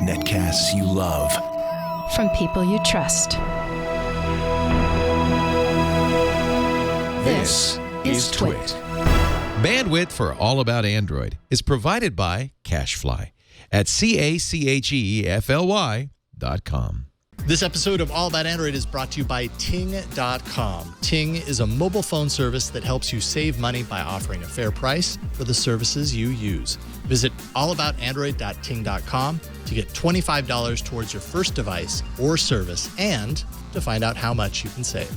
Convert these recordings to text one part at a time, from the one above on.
Netcasts you love. From people you trust. This is Twit. Bandwidth for All About Android is provided by CacheFly at CacheFly.com. This episode of All About Android is brought to you by Ting.com. Ting is a mobile phone service that helps you save money by offering a fair price for the services you use. Visit allaboutandroid.ting.com to get $25 towards your first device or service and to find out how much you can save.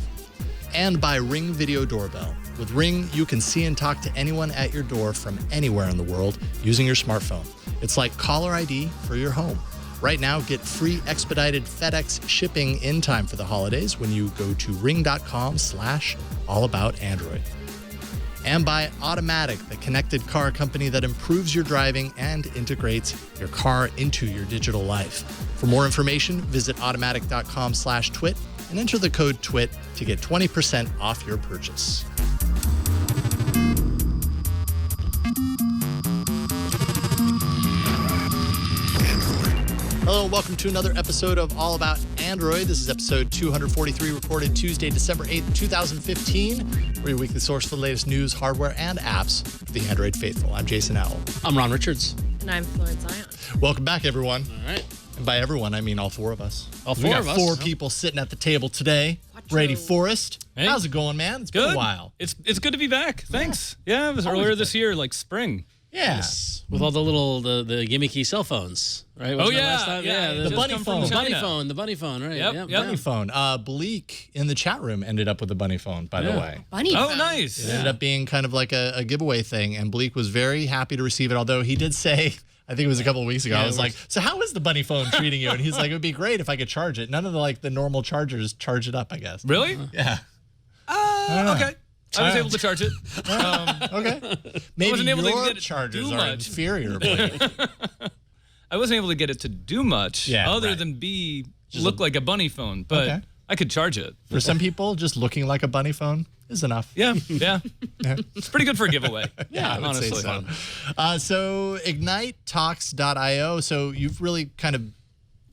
And by Ring Video Doorbell. With Ring, you can see and talk to anyone at your door from anywhere in the world using your smartphone. It's like caller ID for your home. Right now, get free expedited FedEx shipping in time for the holidays when you go to ring.com/allaboutandroid. And by Automatic, the connected car company that improves your driving and integrates your car into your digital life. For more information, visit automatic.com/twit and enter the code TWIT to get 20% off your purchase. Hello, and welcome to another episode of All About Android. This is episode 243, recorded Tuesday, December 8th, 2015. We're your weekly source for the latest news, hardware, and apps for the Android faithful. I'm Jason Howell. I'm Ron Richards. And I'm Florence. Welcome back, everyone. All right. And by everyone, I mean all four of us. All four of us. We got four people sitting at the table today. Brady Forrest. Hey. How's it going, man? It's Good. been a while. It's good to be back. Thanks. Yeah, it was Always earlier good. this year, like spring. Yeah. Yes. With all the little the gimmicky cell phones, right? Wasn't that last time? yeah. The bunny phone. The bunny phone. The bunny phone, right? Yep. Bunny phone. Bleak in the chat room ended up with a bunny phone, by the way. Bunny Oh, phone. nice. It ended up being kind of like a giveaway thing, and Bleak was very happy to receive it, although he did say, I think it was a couple of weeks ago, I was like, so how is the bunny phone treating you? And he's like, it would be great if I could charge it. None of the normal chargers charge it up, I guess. Really? Yeah. Okay. I was able to charge it. Okay. Maybe wasn't able to your get it chargers too are much. inferior, Blake. I wasn't able to get it to do much other right. than look like a bunny phone, but Okay. I could charge it. For some people, just looking like a bunny phone is enough. Yeah. It's pretty good for a giveaway. Yeah, I would honestly. say so. So IgniteTalks.io. So you've really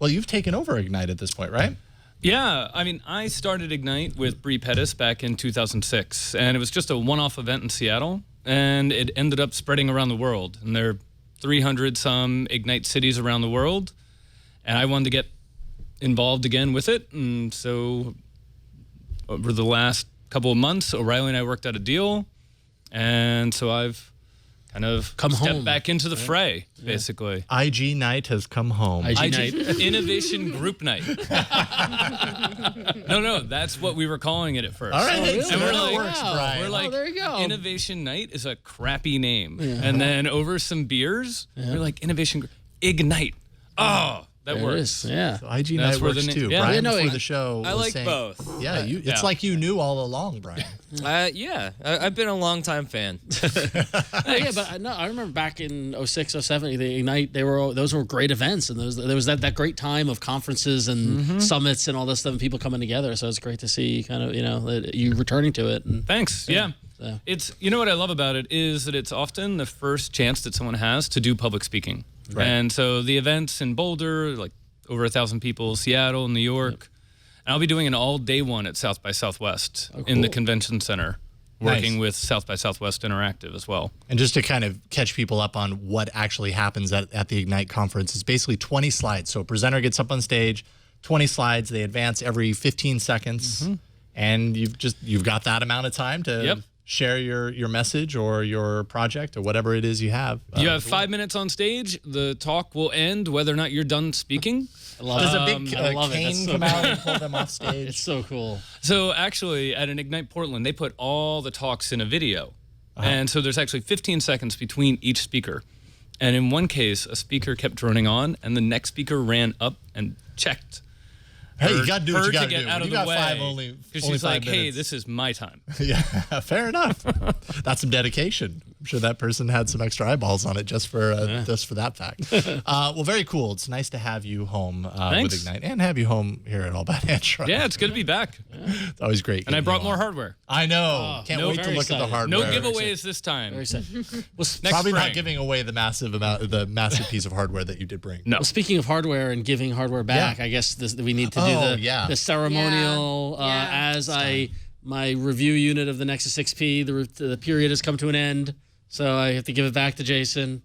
you've taken over Ignite at this point, right? Yeah, I mean, I started Ignite with Bree Pettis back in 2006, and it was just a one-off event in Seattle, and it ended up spreading around the world. And there are 300-some Ignite cities around the world, and I wanted to get involved again with it. And so over the last couple of months, O'Reilly and I worked out a deal, and so I've kind of Come stepped home. back into the fray, basically. IG Night has come home. IG Night. Innovation Group Night. No, that's what we were calling it at first. All right, really? so And we're that like, works, Brian. We're like, there you go. Innovation Night is a crappy name. And then over some beers, we're like, Ignite. Oh, that There it works. is. Yeah. So IG That's Night where works the too. yeah. Brian, Yeah, no, before I- the show, I was like saying, both. Yeah, it's Yeah. like you knew all along, Brian. Yeah, I've been a long-time fan. Yeah, but I remember back in 06, 07, the Ignite, those were great events, and there was that great time of conferences and summits and all this stuff, and people coming together. So it's great to see kind of that you returning to it. And Thanks. Yeah. So. It's what I love about it is that it's often the first chance that someone has to do public speaking. Right. And so the events in Boulder, like over 1,000 people, Seattle, New York. And I'll be doing an all-day one at South by Southwest in the convention center, working Nice. with South by Southwest Interactive as well. And just to kind of catch people up on what actually happens at the Ignite conference, it's basically 20 slides. So a presenter gets up on stage, 20 slides, they advance every 15 seconds, and you've got that amount of time to share your message or your project or whatever it is you have. You have 5 minutes on stage. The talk will end whether or not you're done speaking. Does a big I love it. cane That's so come cool. out and pull them off stage? It's so cool. So actually, at an Ignite Portland, they put all the talks in a video. And so there's actually 15 seconds between each speaker. And in one case, a speaker kept droning on, and the next speaker ran up and checked. Hey, you got to do what you got to to do. get out When of you the got way. five only Because only she's 5 like, hey, minutes. this is my time. Yeah, fair enough. That's some dedication. I'm sure that person had some extra eyeballs on it just for that fact. Well, very cool. It's nice to have you home with Ignite and have you home here at All About Android. Yeah, it's good to be back. It's always great. And I brought more hardware. I know. Can't wait to look at the hardware. No giveaways this time. Very sad. Well, Probably not spring. giving away the massive piece of hardware that you did bring. No. well, speaking of hardware and giving hardware back, I guess we need to do the ceremonial my review unit of the Nexus 6P. The period has come to an end, so I have to give it back to Jason.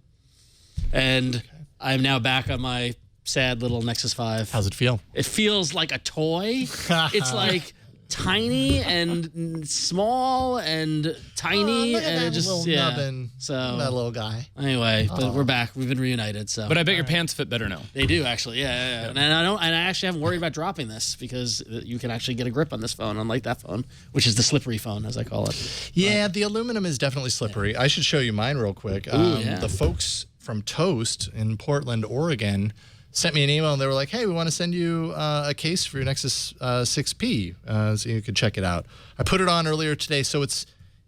And I'm now back on my sad little Nexus 5. How's it feel? It feels like a toy. It's like tiny and small and tiny, and it just nubbin. So That little guy. anyway, but we're back. We've been reunited. So, But I bet your pants fit better now. they do actually, yeah. And I actually haven't worried about dropping this because you can actually get a grip on this phone, unlike that phone, which is the slippery phone, as I call it. Yeah, the aluminum is definitely slippery. I should show you mine real quick. The folks from Toast in Portland, Oregon, sent me an email and they were like, hey, we want to send you a case for your Nexus 6P so you could check it out. I put it on earlier today. So it's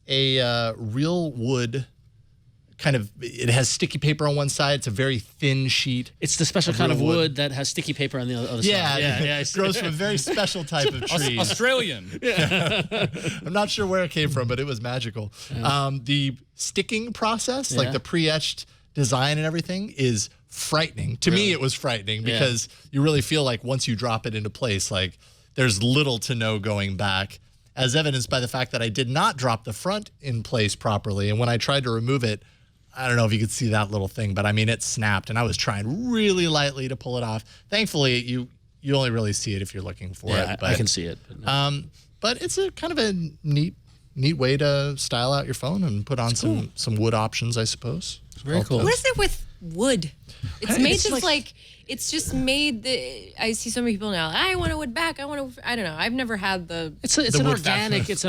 a real wood kind of, it has sticky paper on one side. It's a very thin sheet. It's the special kind of wood that has sticky paper on the other side. Yeah, it grows from a very special type of tree. Australian. I'm not sure where it came from, but it was magical. The sticking process, like the pre-etched design and everything, is frightening. To me, it was frightening because you really feel like once you drop it into place, like there's little to no going back, as evidenced by the fact that I did not drop the front in place properly. And when I tried to remove it, I don't know if you could see that little thing, but I mean, it snapped and I was trying really lightly to pull it off. Thankfully, you only really see it if you're looking for it. But, I can see it. but it's a kind of a neat way to style out your phone and put on some wood options, I suppose. Very cool. What is it with wood? It's made just like it's just made I see so many people now. I want a wood back. I want to. I don't know. I've never had the. It's an organic. It's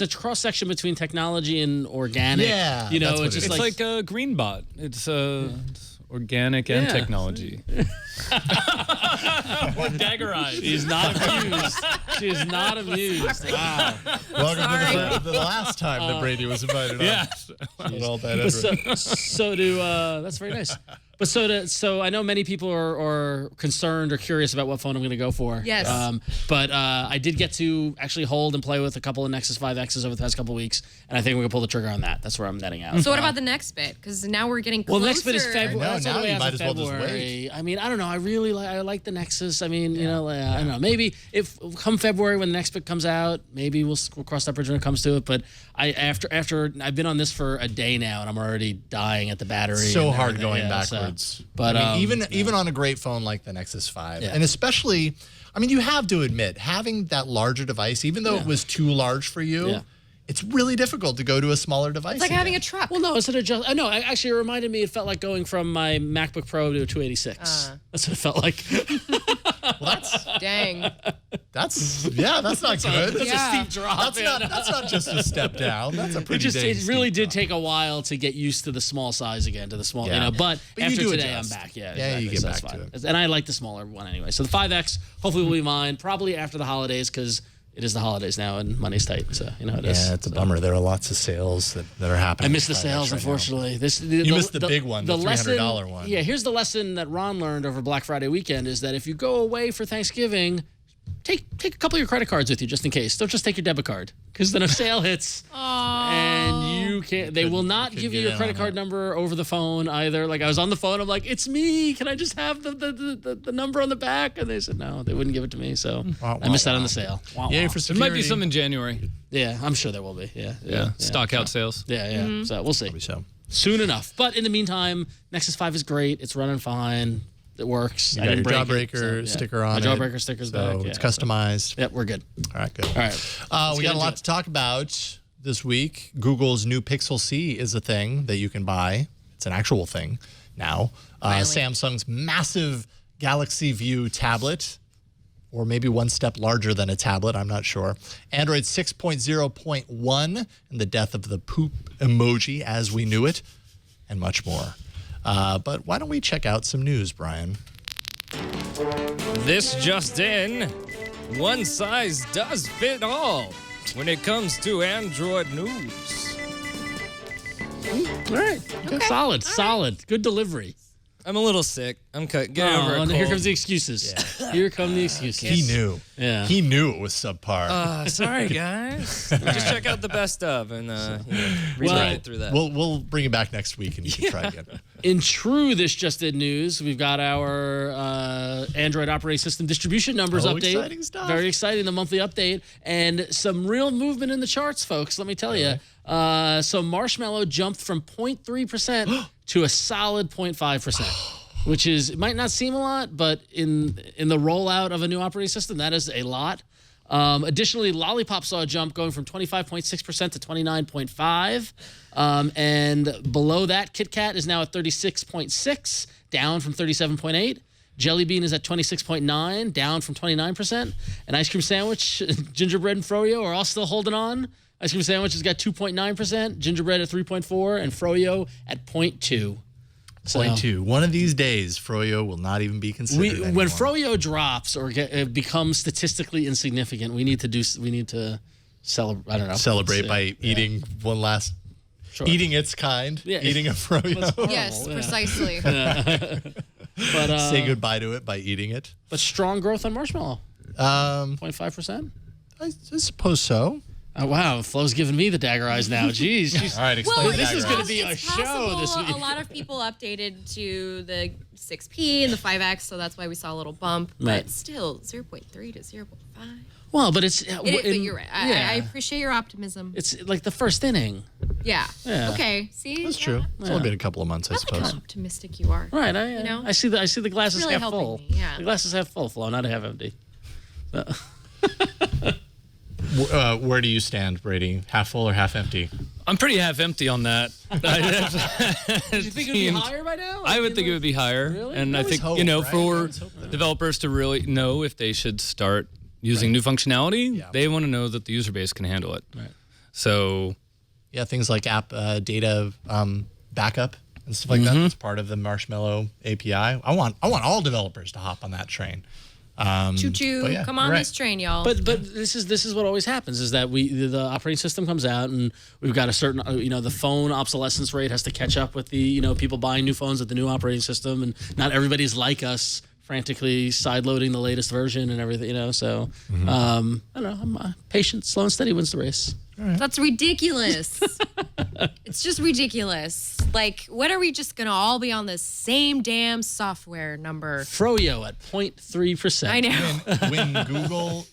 a cross section between technology and organic. Yeah, you know, It's like a green bot. It's organic and technology. Dagger eyes. She's not amused. She is not amused. Wow. Welcome to the last time that Brady was invited on. Yes. All that That's very nice. But so I know many people are concerned or curious about what phone I'm going to go for. Yes. But I did get to actually hold and play with a couple of Nexus 5Xs over the past couple of weeks, and I think we're going to pull the trigger on that. That's where I'm netting out. So what about the next bit? Because now we're getting closer. Well, next bit is February. I know, That's all the now way you out might to as well just February. I mean, I don't know. I like the Nexus. I mean, I don't know. Maybe if come February when the next bit comes out, maybe we'll cross that bridge when it comes to it. But after I've been on this for a day now, and I'm already dying at the battery. So and hard everything. going backwards. But I mean, even on a great phone like the Nexus 5, and especially, I mean, you have to admit, having that larger device, even though it was too large for you, it's really difficult to go to a smaller device. It's like having a truck. Well, no, it's an adjust. No, actually, it reminded me. It felt like going from my MacBook Pro to a 286. That's what it felt like. Well, that's Dang. that's not good. That's a steep drop. That's not just a step down. That's a pretty. It really steep did drop. take a while to get used to the small size again, to the small, But you after do today, adjust. I'm back. Yeah, Yeah, exactly. you get So back that's to fine. it. And I like the smaller one anyway. So the 5X hopefully will be mine, probably after the holidays because it is the holidays now and money's tight. So you know it is. Yeah, it's a bummer. There are lots of sales that are happening. I missed the with 5X sales, right now. You unfortunately. missed the big one, the $300 one. Yeah, here's the lesson that Ron learned over Black Friday weekend is that if you go away for Thanksgiving, take a couple of your credit cards with you just in case. Don't just take your debit card because then a sale hits and you can't. They will not give you your credit card number over the phone either. Like I was on the phone, I'm like, "It's me. Can I just have the number on the back?" And they said no, they wouldn't give it to me. So I missed out on the sale. Yay for There security. might be some in January. Yeah, I'm sure there will be. Yeah. Stock out sales. Yeah. So we'll see. Maybe so. Soon enough. But in the meantime, Nexus 5 is great. It's running fine. It works. You got your Jawbreaker sticker on it. My Jawbreaker sticker's So back. it's customized. Yep, we're good. All right, good. All right. We got a lot to talk about this week. Google's new Pixel C is a thing that you can buy. It's an actual thing now. Samsung's massive Galaxy View tablet, or maybe one step larger than a tablet, I'm not sure. Android 6.0.1 and the death of the poop emoji as we knew it, and much more. But why don't we check out some news, Brian? This just in, one size does fit all when it comes to Android news. All right. Solid. Solid. Good delivery. I'm a little sick. I'm getting over a cold. Here comes the excuses. Yeah. Here come the excuses. He knew. Yeah. He knew it was subpar. Sorry, guys. Just check out the best of and read through that. We'll bring it back next week and you can try again. In true This Just In news, we've got our Android operating system distribution numbers update. Exciting stuff. Very exciting, the monthly update. And some real movement in the charts, folks, let me tell you. So Marshmallow jumped from 0.3% to a solid 0.5%, which is, it might not seem a lot, but in the rollout of a new operating system, that is a lot. Additionally, Lollipop saw a jump going from 25.6% to 29.5%. And below that, Kit Kat is now at 36.6%, down from 37.8%. Jelly Bean is at 26.9%, down from 29%. And Ice Cream Sandwich, Gingerbread, and Froyo are all still holding on. Ice Cream Sandwich has got 2.9%, Gingerbread at 3.4%, and Froyo at 0.2%. 0.2. One of these days, Froyo will not even be considered anymore. When Froyo drops or becomes statistically insignificant, we need to celebrate. I don't know. Celebrate by eating one last, eating its kind, eating a Froyo. Yes, precisely. But say goodbye to it by eating it. But strong growth on Marshmallow. 0.5%. I suppose so. Oh, wow, Flo's giving me the dagger eyes now. Jeez. All right, explain Well, the this dagger is eyes. going to be a show this week. A lot of people updated to the 6P and the 5X, so that's why we saw a little bump. Right. But still, 0.3 to 0.5. Well, but it's... But you're right. I appreciate your optimism. It's like the first inning. Yeah. Yeah. Okay. See? That's true. It's only been a couple of months, I I like how suppose. optimistic you are. Right. I see the glasses really half helping full. me, yeah. The glasses half full, Flo, not half empty. Where do you stand, Brady? Half full or half empty? I'm pretty half empty on that. Do you think it would be higher by now? I would think it would be higher. Really? And I Always think, hope, for right? Always hope that. developers to really know if they should start using new functionality, they want to know that the user base can handle it. Right. So, Yeah, things like app data backup and stuff like that. That's part of the Marshmallow API. I want all developers to hop on that train. Choo-choo. but yeah, Come on you're right. this train, y'all. But this is what always happens is that the operating system comes out and we've got a certain the phone obsolescence rate has to catch up with the people buying new phones with the new operating system, and not everybody's like us frantically sideloading the latest version and everything. So I don't know. I'm patient, slow and steady wins the race. That's ridiculous. It's just ridiculous. Like, when are we just gonna all be on the same damn software number? Froyo at 0.3%. I know. When Google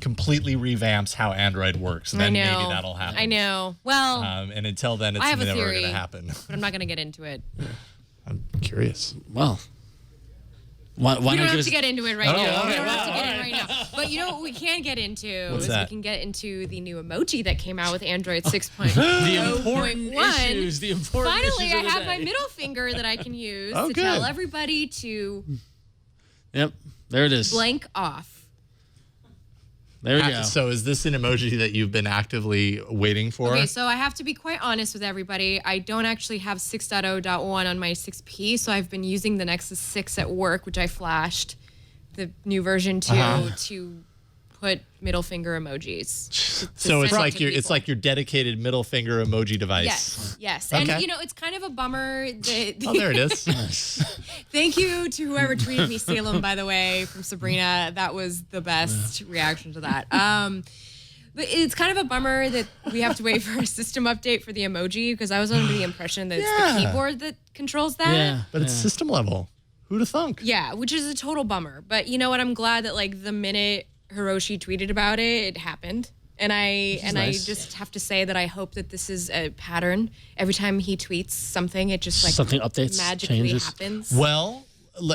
completely revamps how Android works, then maybe that'll happen. I know. Well, And until then, it's I have a never going theory, to happen. but I'm not gonna get into it. I'm curious. Well, why We not don't give have us to get into it right now. okay, We don't have to wow, get in right now. But you know what we can get into What's is that? we can get into the new emoji that came out with Android 6.0. the important issues? The important Finally, issues I of the have my day. middle finger that I can use to good. tell everybody to Yep, there it is. blank off. There we go. So is this an emoji that you've been actively waiting for? Okay, so I have to be quite honest with everybody. I don't actually have 6.0.1 on my 6P, so I've been using the Nexus 6 at work, which I flashed the new version to put middle finger emojis. So it's send like to your people. your dedicated middle finger emoji device. Yes. Okay. And it's kind of a bummer that Oh, there it is. Thank you to whoever tweeted me Salem, by the way, from Sabrina. That was the best reaction to that. But it's kind of a bummer that we have to wait for a system update for the emoji, because I was under the impression that it's the keyboard that controls that. Yeah, But it's system level. Who'd have thunk? Yeah, which is a total bummer. But you know what? I'm glad that the minute Hiroshi tweeted about it, it happened. And I just have to say that I hope that this is a pattern. Every time he tweets something, it just something updates, magically changes. happens. Well,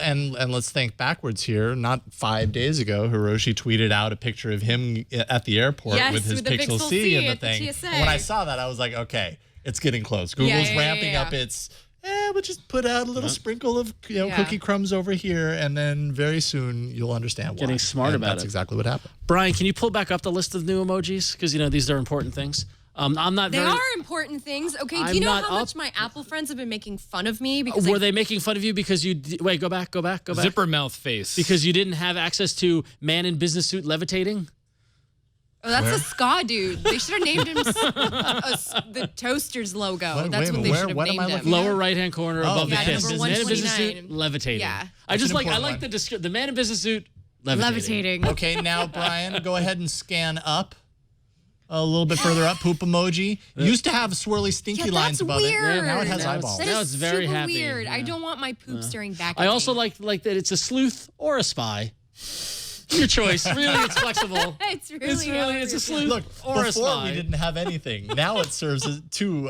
and let's think backwards here. Not 5 days ago, Hiroshi tweeted out a picture of him at the airport Yes, with his with the Pixel Pixel C C in the at the thing. TSA. And when I saw that, I was like, okay, it's getting close. Google's ramping up its. We'll just put out a little sprinkle of cookie crumbs over here, and then very soon you'll understand why. Getting smart And about that's it. exactly what happened. Brian, can you pull back up the list of new emojis? Because these are important things. I'm not They very. are important things. Okay, I'm do you know not how up- much my Apple friends have been making fun of me because Were they making fun of you because you wait? Go back. zipper mouth face. Because you didn't have access to man in business suit levitating. Oh, that's Where? a ska dude. They should have named him the Toasters logo. Wait, That's wait a what they minute. should have What am named I him. looking Lower right-hand corner above the yeah, kiss. number Man in business suit 129. levitating. Yeah. I just like important one. the man in business suit levitating. Levitating. Okay, now Brian, go ahead and scan up. A little bit further up, poop emoji. Used to have swirly stinky Yeah, lines that's above weird. it. Now it has Now it's- eyeballs. That Now is it's very super happy. weird. Yeah. I don't want my poop staring back at I also me. like that it's a sleuth or a spy. Your choice. Really, it's flexible. It's really it's a sleuth Look, or a before spy. we didn't have anything. Now it serves as two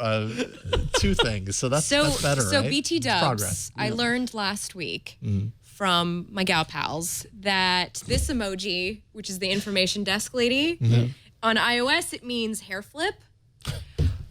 things. So that's better, So right? BT It's Dubs, progress. I learned last week from my gal pals that this emoji, which is the information desk lady, on iOS it means hair flip,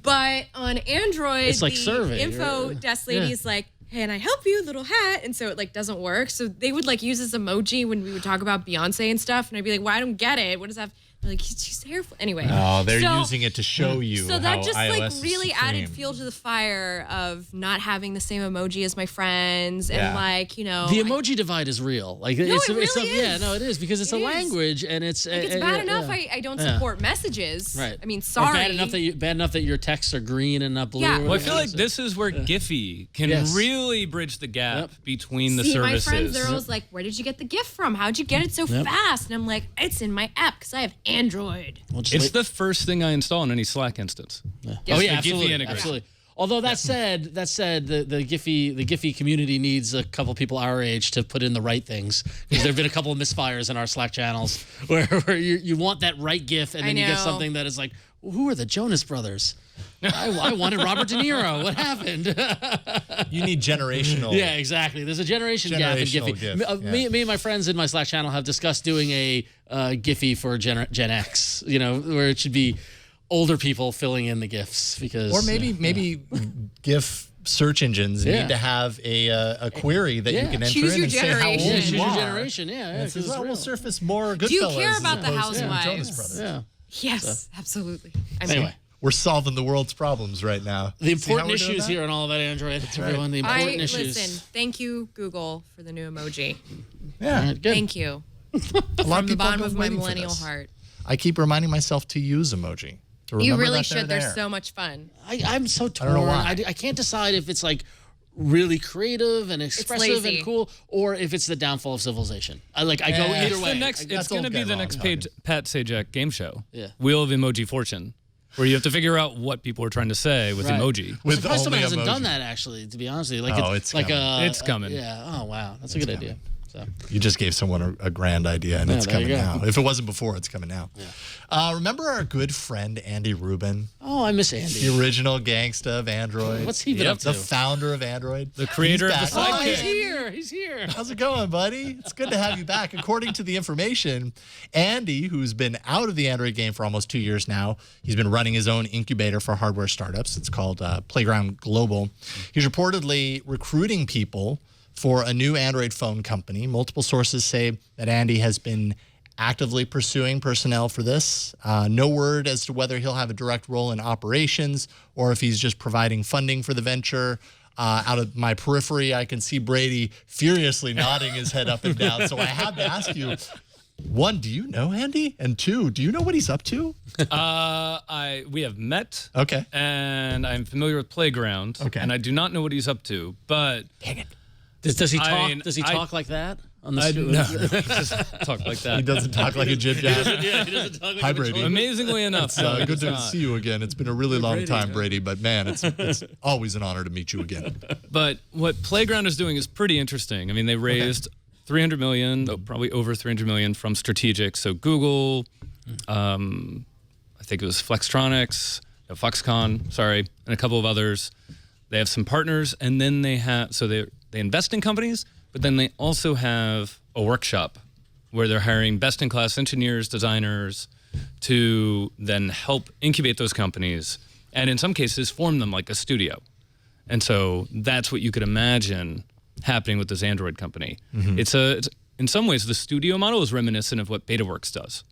but on Android It's like the survey, info right? desk lady Yeah. is like, hey, and I help you, little hat, and so it like doesn't work. So they would like use this emoji when we would talk about Beyonce and stuff, and I'd be like, well, I don't get it. What does that? They're like, she's hair flip. Anyway. Oh, they're So- using it to show you So how that just iOS like is really added supreme. fuel to the fire of not having the same emoji as my friends and Yeah. like, you know, The emoji divide is real. Like No, it's, it it's really yeah, is. no, it is because it's It a is. language and it's like, it's bad enough I don't support messages. Right. I mean, Or sorry. bad enough that your texts are green and not blue. Yeah. or Well, I feel whatever. like this is where Giphy can Yes. really bridge the gap between the See, services. my friends, they're always like, where did you get the gift from? How'd you get it so fast? And I'm like, it's in my app because I have Android. We'll just It's wait- the first thing I install in any Slack instance. Oh the yeah, Giphy absolutely, integration. absolutely. Although that said, the Giphy community needs a couple people our age to put in the right things because there've been a couple of misfires in our Slack channels where you want that right GIF and then you get know. something that is like, who are the Jonas Brothers? I wanted Robert De Niro. What happened? You need generational. Yeah, exactly. There's a generation gap in Generational Giphy. GIF, yeah. Me and my friends in my Slack channel have discussed doing a Giphy for Gen X. You know, where it should be older people filling in the GIFs because Or maybe GIF search engines Yeah. need to have a query that you Yeah. can enter Choose in your and say how old generation. yeah, you choose your are. generation. Yeah, And it 'cause says, it's well, we'll real. surface more Goodfellas. Do you care about as the opposed to housewives? Jonas Brothers. Yeah. Yes, absolutely. I mean, Anyway. We're solving the world's problems right now. The See how important we're doing issues that? here on All About Android. Everyone, the important issues. listen, thank you, Google, for the new emoji. Yeah. All right, good. Thank you. A lot of From the people have bottom been of my waiting for millennial this. heart. I keep reminding myself to use emoji. To You remember really that should. They're They're there. so much fun. I'm so torn. don't know why. I can't decide if it's like really creative and expressive lazy. and cool, or if it's the downfall of civilization. I go either way. It's That's going to old be guy the wrong next talking. Pat Sajak game show. Yeah. Wheel of Emoji Fortune, where you have to figure out what people are trying to say with Right. emoji. With Surprised someone only hasn't emoji. done that actually. To be honest with you, like Oh, it's it's like coming. It's coming. Yeah. Oh wow, that's a good idea. So You just gave someone a grand idea, and it's there you coming go. now. If it wasn't before, it's coming now. Remember our good friend Andy Rubin, I miss Andy. the original gangsta of Android? What's he been up to? The founder of Android. The creator He's of the back. Oh, he's sidekick. here. He's here. How's it going, buddy? It's good to have you back. According to the information, Andy, who's been out of the Android game for almost 2 years now, he's been running his own incubator for hardware startups. It's called Playground Global. He's reportedly recruiting people for a new Android phone company. Multiple sources say that Andy has been actively pursuing personnel for this. No word as to whether he'll have a direct role in operations or if he's just providing funding for the venture. Out of my periphery, I can see Brady furiously nodding his head up and down. So I have to ask you, one, do you know Andy? And two, do you know what he's up to? We have met. Okay. And I'm familiar with Playground. Okay. And I do not know what he's up to, but Dang it. Does he talk? I mean, does he talk like that on the I street? no, just talk like He that. doesn't talk like a Jib Jab. Yeah, he doesn't talk like Hi, a Brady. troll. Amazingly enough, It's no, good it's to not. see you again. It's been a really long Brady, time, yeah. Brady, but man, it's always an honor to meet you again. But what Playground is doing is pretty interesting. I mean, they raised 300 million, probably over 300 million from strategic. So Google, I think it was Flextronics, Foxconn, sorry, and a couple of others. They have some partners, and then they invest in companies, but then they also have a workshop where they're hiring best-in-class engineers, designers to then help incubate those companies, and in some cases form them like a studio. And so that's what you could imagine happening with this Android company. It's in some ways, the studio model is reminiscent of what BetaWorks does,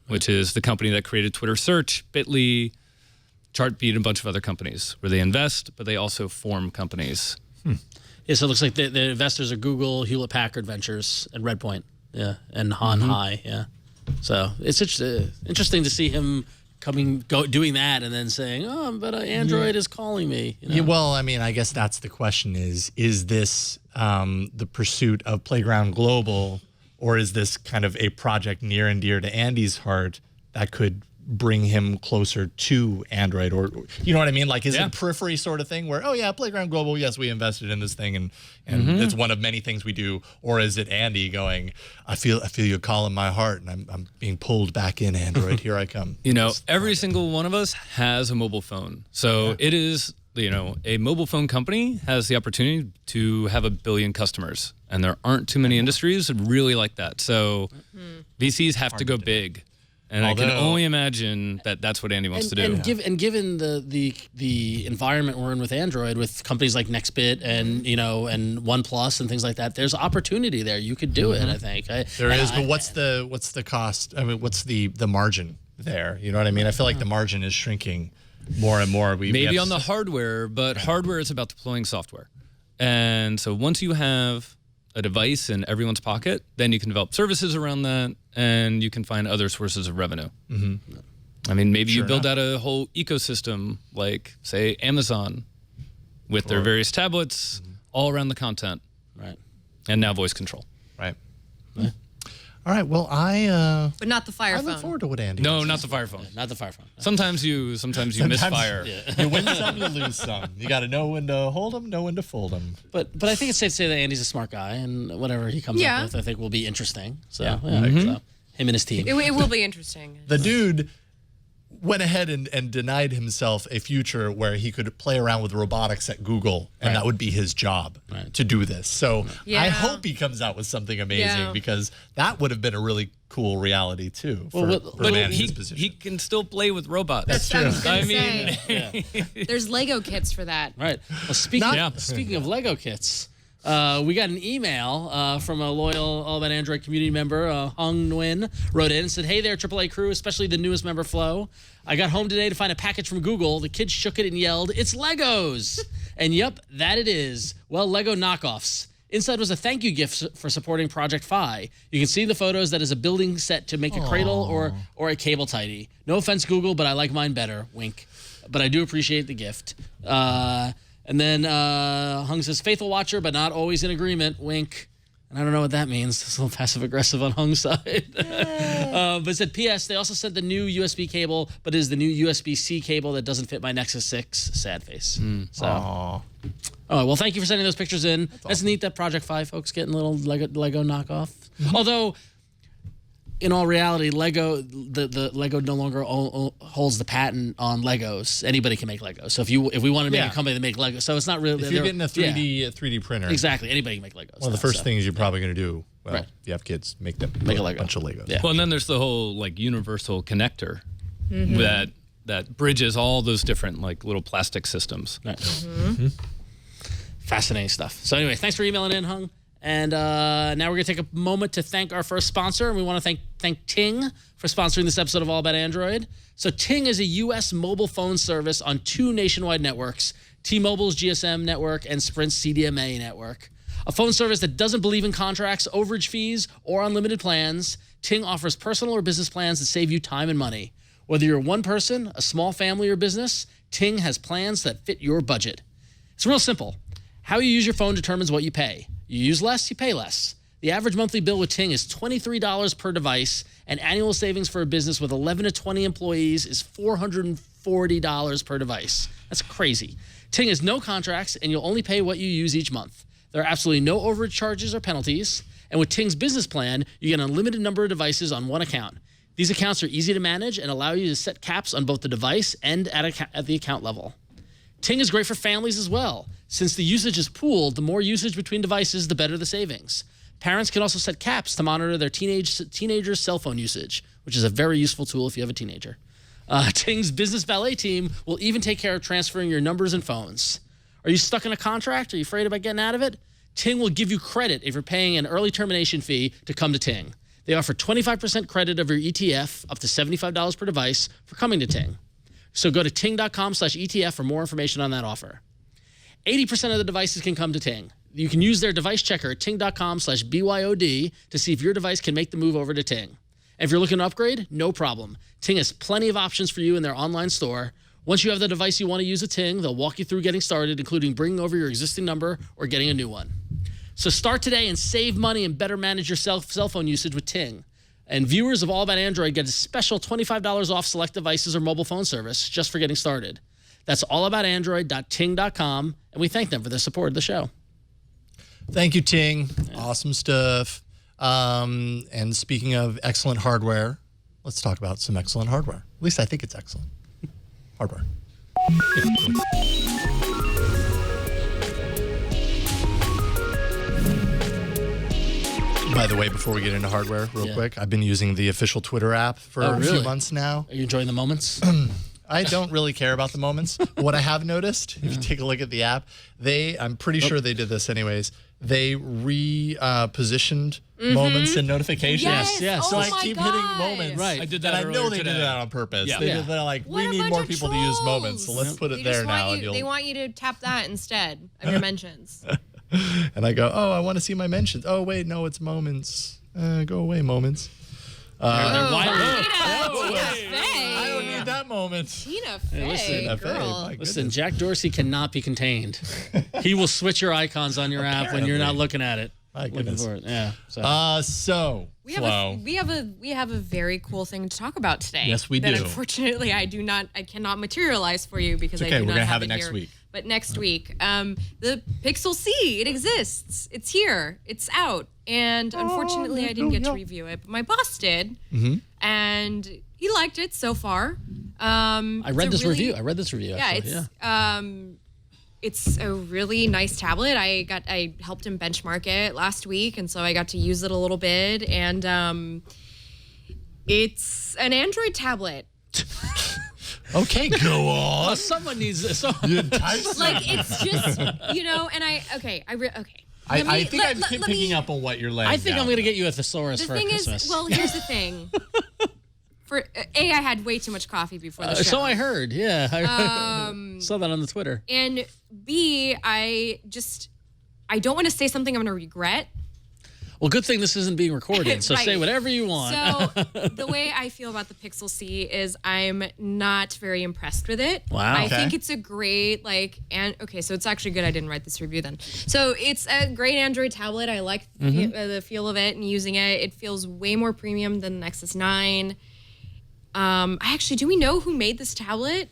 which is the company that created Twitter Search, Bitly, Chartbeat, and a bunch of other companies, where they invest, but they also form companies. Yeah, so it looks like the investors are Google, Hewlett Packard Ventures, and Redpoint. Yeah, and Han Hai. Yeah. So it's interesting to see him doing that and then saying, "Oh, but Android is calling me." You know? Yeah, well, I mean, I guess that's the question: is this the pursuit of Playground Global, or is this kind of a project near and dear to Andy's heart that could bring him closer to Android, or you know what I mean? Like, is it a periphery sort of thing where, oh yeah, Playground Global, yes, we invested in this thing, and it's one of many things we do, or is it Andy going, I feel you call in my heart, and I'm being pulled back in Android. Here I come. You know, every single one of us has a mobile phone, so it is. You know, a mobile phone company has the opportunity to have 1 billion customers, and there aren't too many industries that really like that. So VCs have to go big. And I can only imagine that that's what Andy wants to do. And given the environment we're in with Android, with companies like Nextbit and and OnePlus and things like that, there's opportunity there. You could do it, I think. There is, but what's the cost? I mean, what's the margin there? You know what I mean? I feel like the margin is shrinking more and more. Maybe on the hardware, but hardware is about deploying software. And so once you have a device in everyone's pocket, then you can develop services around that, and you can find other sources of revenue. I mean, maybe you build out a whole ecosystem, like, say, Amazon, with their various tablets all around the content. Right. And now voice control. Right. All right. Well, But not the Fire I phone. look forward to what Andy. No, has not to the Fire phone. Not the Fire phone. Sometimes you misfire. You win some, you lose some. You got to know when to hold them, know when to fold them. But I think it's safe to say that Andy's a smart guy, and whatever he comes up with, I think will be interesting. So, so him and his team. It will be interesting. The dude went ahead and denied himself a future where he could play around with robotics at Google, and that would be his job to do this. So I hope he comes out with something amazing, because that would have been a really cool reality too. For a man in his position. He can still play with robots. That's true. I mean, there's Lego kits for that. Right. Well, speaking of Lego kits, we got an email from a loyal All About Android community member, Hung Nguyen, wrote in and said, "Hey there, AAA crew, especially the newest member, Flo. I got home today to find a package from Google. The kids shook it and yelled, 'It's Legos!' And yep, that it is. Well, Lego knockoffs. Inside was a thank you gift for supporting Project Phi. You can see the photos. That is a building set to make a cradle or a cable tidy. No offense, Google, but I like mine better. Wink. But I do appreciate the gift." And then Hung says, "Faithful watcher, but not always in agreement. Wink." And I don't know what that means. It's a little passive-aggressive on Hung's side. But it said, "P.S. They also sent the new USB cable, but it is the new USB-C cable that doesn't fit my Nexus 6. Sad face." Oh, well, thank you for sending those pictures in. That's neat that Project Phi folks getting a little Lego knockoff. Although, in all reality, the Lego no longer holds the patent on Legos. Anybody can make Legos. So if we wanted to make a company that make Legos, so it's not really. If you're getting a 3D printer, exactly, anybody can make Legos. One of the first things you're probably going to do, if you have kids, make a Lego. Bunch of Legos. Yeah. Well, and then there's the whole universal connector that bridges all those different little plastic systems. Right. Fascinating stuff. So anyway, thanks for emailing in, Hung. And now we're going to take a moment to thank our first sponsor. And we want to thank Ting for sponsoring this episode of All About Android. So Ting is a U.S. mobile phone service on 2 nationwide networks, T-Mobile's GSM network and Sprint's CDMA network. A phone service that doesn't believe in contracts, overage fees, or unlimited plans. Ting offers personal or business plans that save you time and money. Whether you're one person, a small family, or business, Ting has plans that fit your budget. It's real simple. How you use your phone determines what you pay. You use less, you pay less. The average monthly bill with Ting is $23 per device, and annual savings for a business with 11 to 20 employees is $440 per device. That's crazy. Ting has no contracts, and you'll only pay what you use each month. There are absolutely no overage charges or penalties, and with Ting's business plan, you get an unlimited number of devices on one account. These accounts are easy to manage and allow you to set caps on both the device and at the account level. Ting is great for families as well. Since the usage is pooled, the more usage between devices, the better the savings. Parents can also set caps to monitor their teenager's cell phone usage, which is a very useful tool if you have a teenager. Ting's business valet team will even take care of transferring your numbers and phones. Are you stuck in a contract? Are you afraid about getting out of it? Ting will give you credit if you're paying an early termination fee to come to Ting. They offer 25% credit of your ETF, up to $75 per device, for coming to Ting. So go to ting.com/ETF for more information on that offer. 80% of the devices can come to Ting. You can use their device checker at ting.com/BYOD to see if your device can make the move over to Ting. And if you're looking to upgrade, no problem. Ting has plenty of options for you in their online store. Once you have the device you want to use at Ting, they'll walk you through getting started, including bringing over your existing number or getting a new one. So start today and save money and better manage your cell phone usage with Ting. And viewers of All About Android get a special $25 off select devices or mobile phone service just for getting started. That's allaboutandroid.ting.com, and we thank them for their support of the show. Thank you, Ting. Awesome stuff. And speaking of excellent hardware, let's talk about some excellent hardware. At least I think it's excellent. Hardware. By the way, before we get into hardware, real quick, I've been using the official Twitter app for a few months now. Are you enjoying the moments? I don't really care about the moments. What I have noticed, if you take a look at the app, I'm pretty sure they did this anyways. They repositioned moments and notifications. Yes. So Oh I my keep God. hitting moments. Right. I did that And I know earlier they today. did that on purpose. Yeah. They're like, What we a need bunch more of people to use moments, so let's put it They there just now. want you, they want you to tap that instead of your mentions. And I go, oh, I want to see my mentions. Oh, wait, no, it's moments. Go away, moments. They're wired. Tina I don't Fey. need that moment. Tina Fey, listen, Tina Fey, girl. my Listen, goodness. Jack Dorsey cannot be contained. He will switch your icons on your app when you're not Apparently. looking at it. My Looking goodness. for it. Yeah. So, We have Flo. we have a very cool thing to talk about today. Yes, we that do. Unfortunately, I cannot materialize for you because It's okay, I do we're not gonna have have it next here. week. But next week, the Pixel C, it exists. It's here. It's out. And unfortunately, I didn't get to review it, but my boss did, and he liked it so far. I read this review. I read this review. Yeah, Actually. it's a really nice tablet. I helped him benchmark it last week, and so I got to use it a little bit. And it's an Android tablet. Okay, go on. Someone needs this. Like it's just And I think I'm picking up on what you're laying I think down. I'm going to get you a thesaurus The for thing Christmas. is, well, here's the thing. For I had way too much coffee before the show. So I heard. Yeah. I saw that on the Twitter. And B, I don't want to say something I'm going to regret. Well, good thing this isn't being recorded, so Right. say whatever you want. So the way I feel about the Pixel C is I'm not very impressed with it. Wow. I Okay. think it's a great so it's actually good I didn't write this review then. So it's a great Android tablet. I like the feel of it and using it. It feels way more premium than the Nexus 9. Do we know who made this tablet?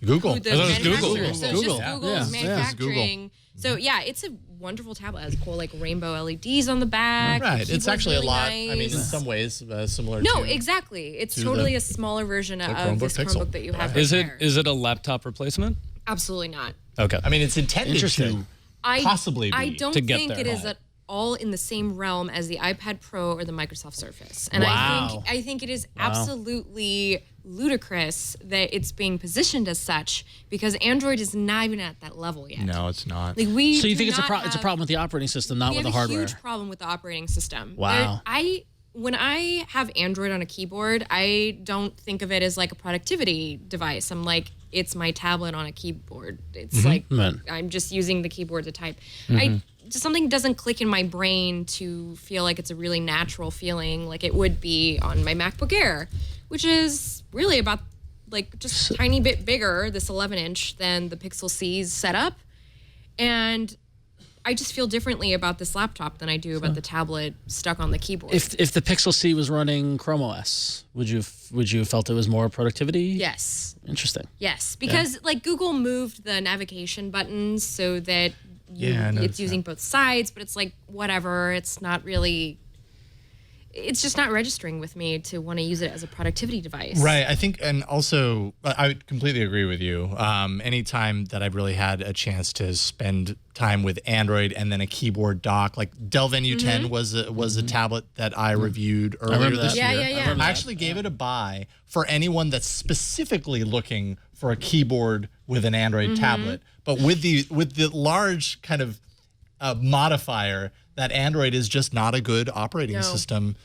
Google. Who the I thought it was manufacturer. Google. So it's Google. just Google's Yeah. manufacturing. So yeah, it's a wonderful tablet. It has cool rainbow LEDs on the back. Right. The It's keyboard's actually really a lot. Nice. I mean, in some ways, similar No, to... exactly. It's to totally the- a smaller version of Chromebook this Pixel. Chromebook that you have. Is right it there. is it a laptop replacement? Absolutely not. Okay. I mean, it's intended Interesting. to possibly be. I don't to get think there. it is at all in the same realm as the iPad Pro or the Microsoft Surface. And Wow. I think it is absolutely ludicrous that it's being positioned as such because Android is not even at that level yet. No, it's not. Like we So you do think it's a not it's a have- problem with the operating system, not we with have the a hardware? huge problem with the operating system. Wow. When I have Android on a keyboard, I don't think of it as like a productivity device. I'm like, it's my tablet on a keyboard. It's like Right. I'm just using the keyboard to type. Just something doesn't click in my brain to feel like it's a really natural feeling like it would be on my MacBook Air, which is really about just a tiny bit bigger, this 11-inch, than the Pixel C's setup. And I just feel differently about this laptop than I do about the tablet stuck on the keyboard. If the Pixel C was running Chrome OS, would you have felt it was more productivity? Yes. Interesting. Yes, because Google moved the navigation buttons so that it's using both sides, but it's like whatever. It's not really. It's just not registering with me to want to use it as a productivity device. Right. I think, and also, I completely agree with you. Anytime that I've really had a chance to spend time with Android and then a keyboard dock, like Dell Venue 10 was a tablet that I reviewed earlier this Yeah, year. yeah. I actually gave it a buy for anyone that's specifically looking for a keyboard with an Android tablet, but with the large kind of modifier that Android is just not a good operating system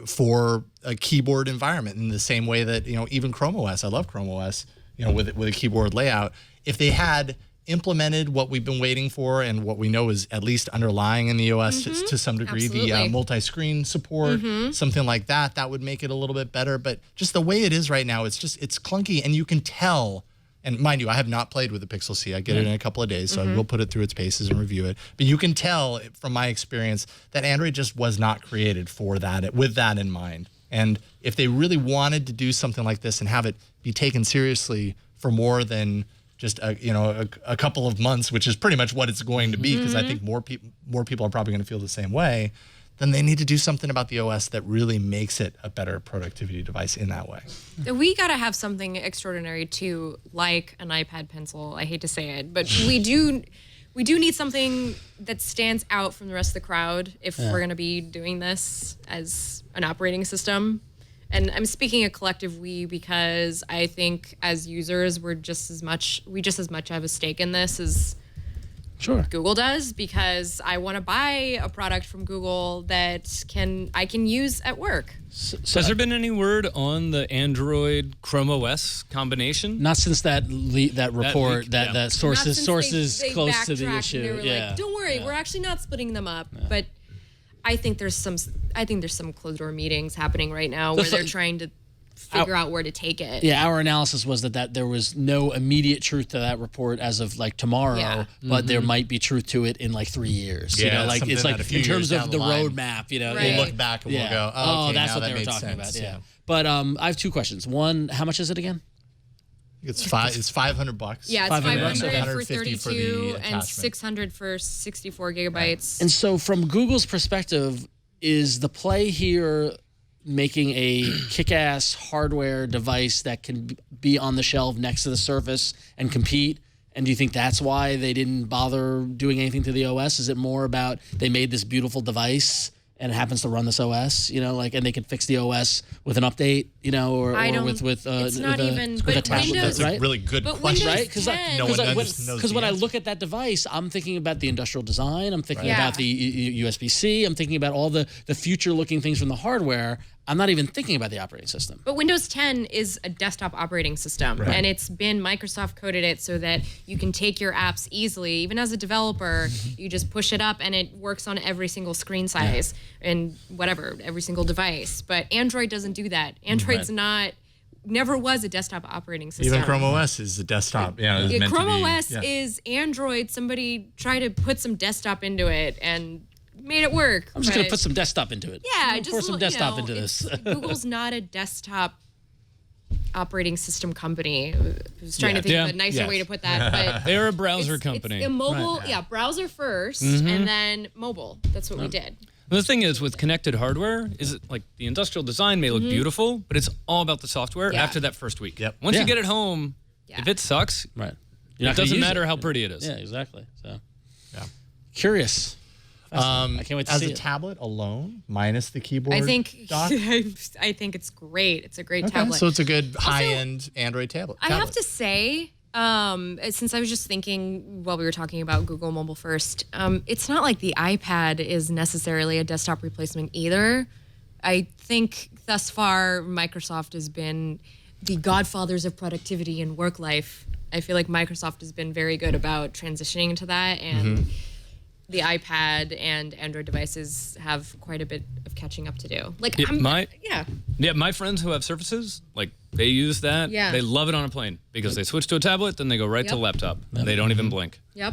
for a keyboard environment. In the same way that even Chrome OS, I love Chrome OS, with a keyboard layout. If they had implemented what we've been waiting for and what we know is at least underlying in the OS to some degree, the Absolutely. multi-screen support, something like that, that would make it a little bit better. But just the way it is right now, it's clunky, and you can tell. And mind you, I have not played with the Pixel C. I get it in a couple of days, so I will put it through its paces and review it. But you can tell from my experience that Android just was not created for that, with that in mind. And if they really wanted to do something like this and have it be taken seriously for more than just a couple of months, which is pretty much what it's going to be, because I think more people are probably going to feel the same way, then they need to do something about the OS that really makes it a better productivity device in that way. We got to have something extraordinary too, like an iPad Pencil. I hate to say it, but we do need something that stands out from the rest of the crowd if we're going to be doing this as an operating system. And I'm speaking a collective we because I think as users we just as much have a stake in this as Google does, because I want to buy a product from Google that I can use at work. So has there been any word on the Android Chrome OS combination? Not since that report leak, that Not sources since they close to the backtracked and issue. they were like, don't worry, we're actually not splitting them up. But I think there's some closed door meetings happening right now where they're trying to figure out where to take it. Yeah, our analysis was that there was no immediate truth to that report as of like tomorrow, but there might be truth to it in like 3 years. Yeah, like it's like a few in terms years of down the the line, roadmap. Right. We'll look back and we'll go, okay, that's now what that they were made talking sense. about. Yeah. But I have two questions. One, how much is it again? It's $500. Yeah, it's 500 500 for 150 for the 32 and attachment. 600 for 64 gigabytes. And so from Google's perspective, is the play here making a kick-ass hardware device that can be on the shelf next to the Surface and compete? And do you think that's why they didn't bother doing anything to the OS? Is it more about they made this beautiful device and it happens to run this OS, and they can fix the OS with an update, or with it's not even. with a But tablet, Windows, That's a really good but question. Windows right? Because 10 No one knows the when I answer. look at that device, I'm thinking about the industrial design. I'm thinking Right. about the USB-C. I'm thinking about all the future-looking things from the hardware. I'm not even thinking about the operating system. But Windows 10 is a desktop operating system, and it's been Microsoft coded it so that you can take your apps easily. Even as a developer, you just push it up, and it works on every single screen size and every single device. But Android doesn't do that. Android's never was a desktop operating system. Even Chrome OS is a desktop. Yeah, it's meant Chrome to be, OS yeah. is Android. Somebody tried to put some desktop into it and made it work. I'm just going to but- put some desktop into it. Yeah, I'll just pour some desktop into it's- this. Google's not a desktop operating system company. I was trying to think of a nicer way to put that, but They're a browser it's company. a mobile, browser 1st, and then mobile. That's what we did. The thing is, with connected hardware, is it like the industrial design may look beautiful, but it's all about the software Yeah. after that first week. Yep. Once Yeah. you get it home, Yeah. if it sucks, Right. it doesn't matter how pretty it is. Yeah, exactly. So, Yeah. Curious. I can't wait to As see a it. tablet alone, minus the keyboard I think dock? I think it's great. It's a great Okay, tablet. so it's a good high-end Android tablet. I have to say, since I was just thinking while we were talking about Google Mobile First, it's not like the iPad is necessarily a desktop replacement either. I think thus far Microsoft has been the godfathers of productivity and work life. I feel like Microsoft has been very good about transitioning to that, and the iPad and Android devices have quite a bit of catching up to do. Like, My friends who have Surfaces, like they use that. Yeah. They love it on a plane because they switch to a tablet, then they go right to Yep. laptop. And they don't even blink. Yep.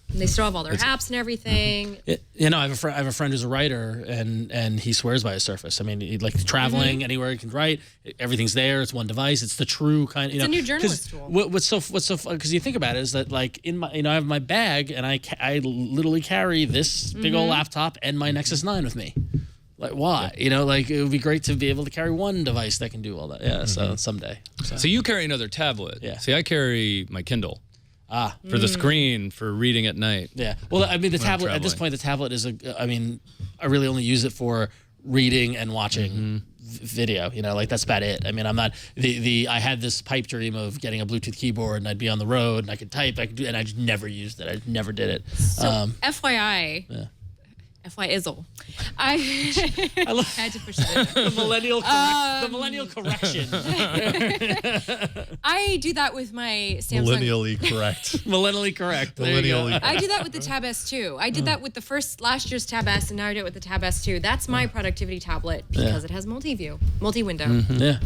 And they still have all their apps and everything. I have a friend who's a writer, and he swears by a Surface. I mean, he, like traveling anywhere he can write, everything's there. It's one device. It's the true kind. It's a new journalist tool. What's so because you think about it is that like in my I have my bag and I literally carry this big old laptop and my Nexus 9 with me. Like why? Like it would be great to be able to carry one device that can do all that. Yeah. So someday. So you carry another tablet. Yeah. See, I carry my Kindle. For the screen, for reading at night. Yeah. Well, I mean, the When I'm tablet at this traveling. point, the tablet is I really only use it for reading and watching video. Like that's about it. I mean, I'm not I had this pipe dream of getting a Bluetooth keyboard and I'd be on the road and I could type, and I just never used it. I never did it. So FYI, FY Izzle. I had to push that in there. The millennial correction. I do that with my Samsung. Millennially correct. Millennially correct. There you go. Millennially I do that with the Tab S2. I did that with the last year's Tab S, and now I do it with the Tab S2. That's my productivity tablet because it has multi-view, multi-window. Yeah.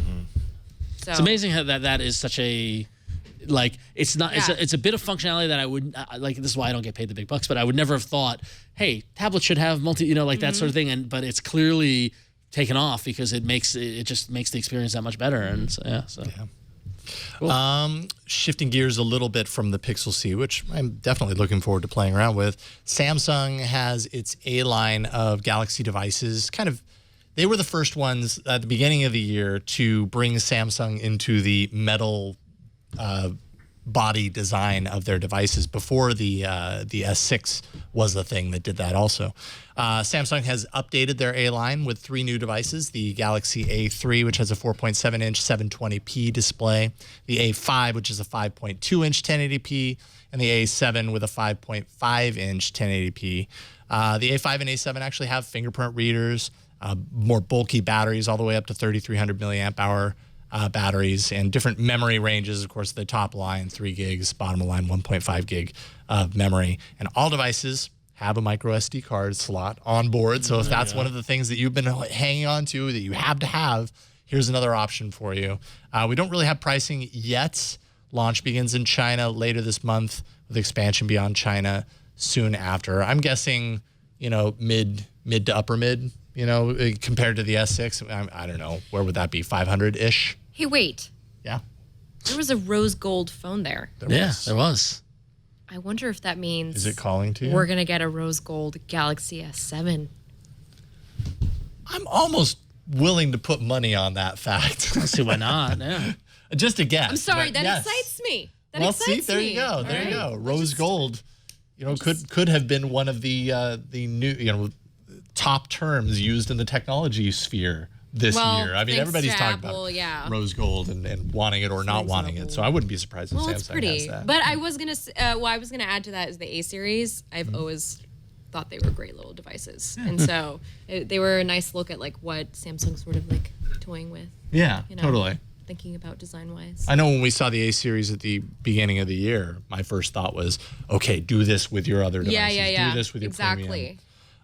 So. It's amazing how that is such a like it's not it's a bit of functionality that I would like. This is why I don't get paid the big bucks, but I would never have thought, hey, tablets should have that sort of thing. But it's clearly taken off because it just makes the experience that much better. And so, yeah. Cool. Shifting gears a little bit from the Pixel C, which I'm definitely looking forward to playing around with. Samsung has its A line of Galaxy devices. They were the first ones at the beginning of the year to bring Samsung into the metal body design of their devices before the S6 was the thing that did that also. Samsung has updated their A line with 3 new devices, the Galaxy A3, which has a 4.7-inch 720p display, the A5, which is a 5.2-inch 1080p, and the A7 with a 5.5-inch 1080p. The A5 and A7 actually have fingerprint readers, more bulky batteries all the way up to 3,300 milliamp hour batteries, and different memory ranges. Of course, the top line 3 gigs, bottom line 1.5 gig of memory, and all devices have a micro SD card slot on board. So if that's one of the things that you've been hanging on to that you have to have, here's another option for you. We don't really have pricing yet. Launch begins in China later this month with expansion beyond China soon after. I'm guessing, mid to upper mid, compared to the S6. I don't know. Where would that be? 500-ish? Hey, wait. Yeah. There was a rose gold phone there. There was. I wonder if that means Is it calling to you? we're going to get a rose gold Galaxy S7. I'm almost willing to put money on that fact. Let's see why not. Yeah. Just a guess. I'm sorry, but that yes. excites me. That Well, excites see, there me. you go. There you go. Rose gold, could have been one of the new, top terms used in the technology sphere this year. I mean, thanks everybody's to talking Apple, about rose gold and wanting it or not wanting it. So I wouldn't be surprised if Samsung it's pretty. has that. But I was gonna add to that is the A series. I've always thought they were great little devices, and so they were a nice look at like what Samsung's sort of like toying with. Yeah, totally. Thinking about design wise. I know when we saw the A series at the beginning of the year, my first thought was, okay, do this with your other devices. Yeah. Do this with your exactly.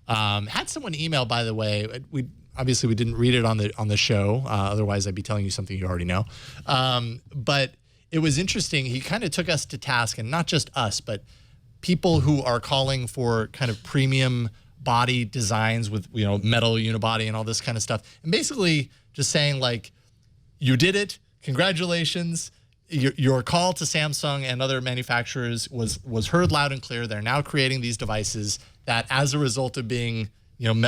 premium. Had someone email, by the way. We didn't read it on the show. Otherwise, I'd be telling you something you already know. But it was interesting. He kind of took us to task, and not just us, but people who are calling for kind of premium body designs with metal unibody and all this kind of stuff, and basically just saying like, you did it. Congratulations. Your call to Samsung and other manufacturers was heard loud and clear. They're now creating these devices that, as a result of being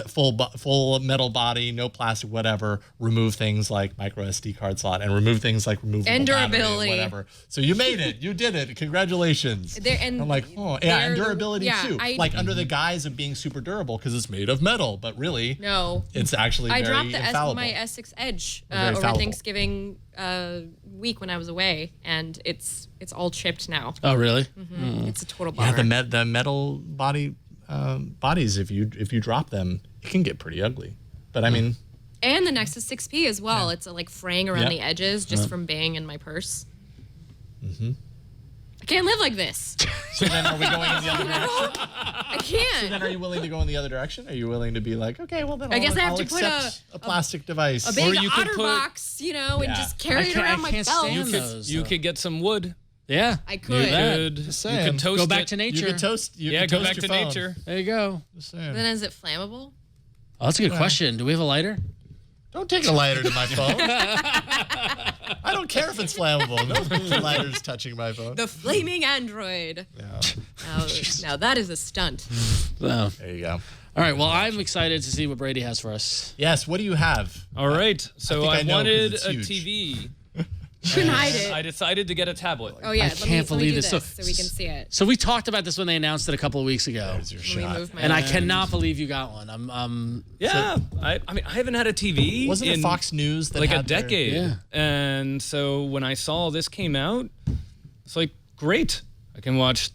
full metal body, no plastic, whatever, remove things like micro SD card slot and remove things like removable and battery durability, and whatever. So you made it. You did it. Congratulations. I'm like, and durability too. Under the guise of being super durable because it's made of metal, but really, no, it's actually I very dropped infallible. my S6 Edge Very over fallible. Thanksgiving week when I was away, and it's all chipped now. Oh, really? It's a total bummer. Yeah, the metal bodies, if you drop them, it can get pretty ugly. But I mean, and the Nexus 6P as well. Yeah. It's like fraying around the edges just from being in my purse. Mm-hmm. I can't live like this. So then are we going in the other direction? I can't. So then are you willing to go in the other direction? Are you willing to be like, okay, well then I guess I have I'll to put accept a plastic device. a big Or you could otter put- box, and just carry it around my belt. stand those, You could get some wood. Yeah. I You could. could, Just you saying. could toast Go back it. to nature. You could toast. You Yeah, could go toast back your to phone. nature. There you go. Just saying. Then is it flammable? Oh, that's a good question. Do we have a lighter? Don't take a lighter to my phone. I don't care if it's flammable. No lighters touching my phone. The flaming android. Yeah. Now that is a stunt. Wow. There you go. All right. Well, I'm excited to see what Brady has for us. Yes. What do you have? All right. So think I I know 'cause wanted it's a huge. TV. You can hide it. I decided to get a tablet. Oh yeah, I let can't me believe do this. this so we can see it. So we talked about this when they announced it a couple of weeks ago, There's your Let me shot. move my and I hand. cannot believe you got one. I'm Yeah, I mean, I haven't had a TV Wasn't in it Fox News that like a had their- decade. Yeah. And so when I saw this came out, it's like, great. I can watch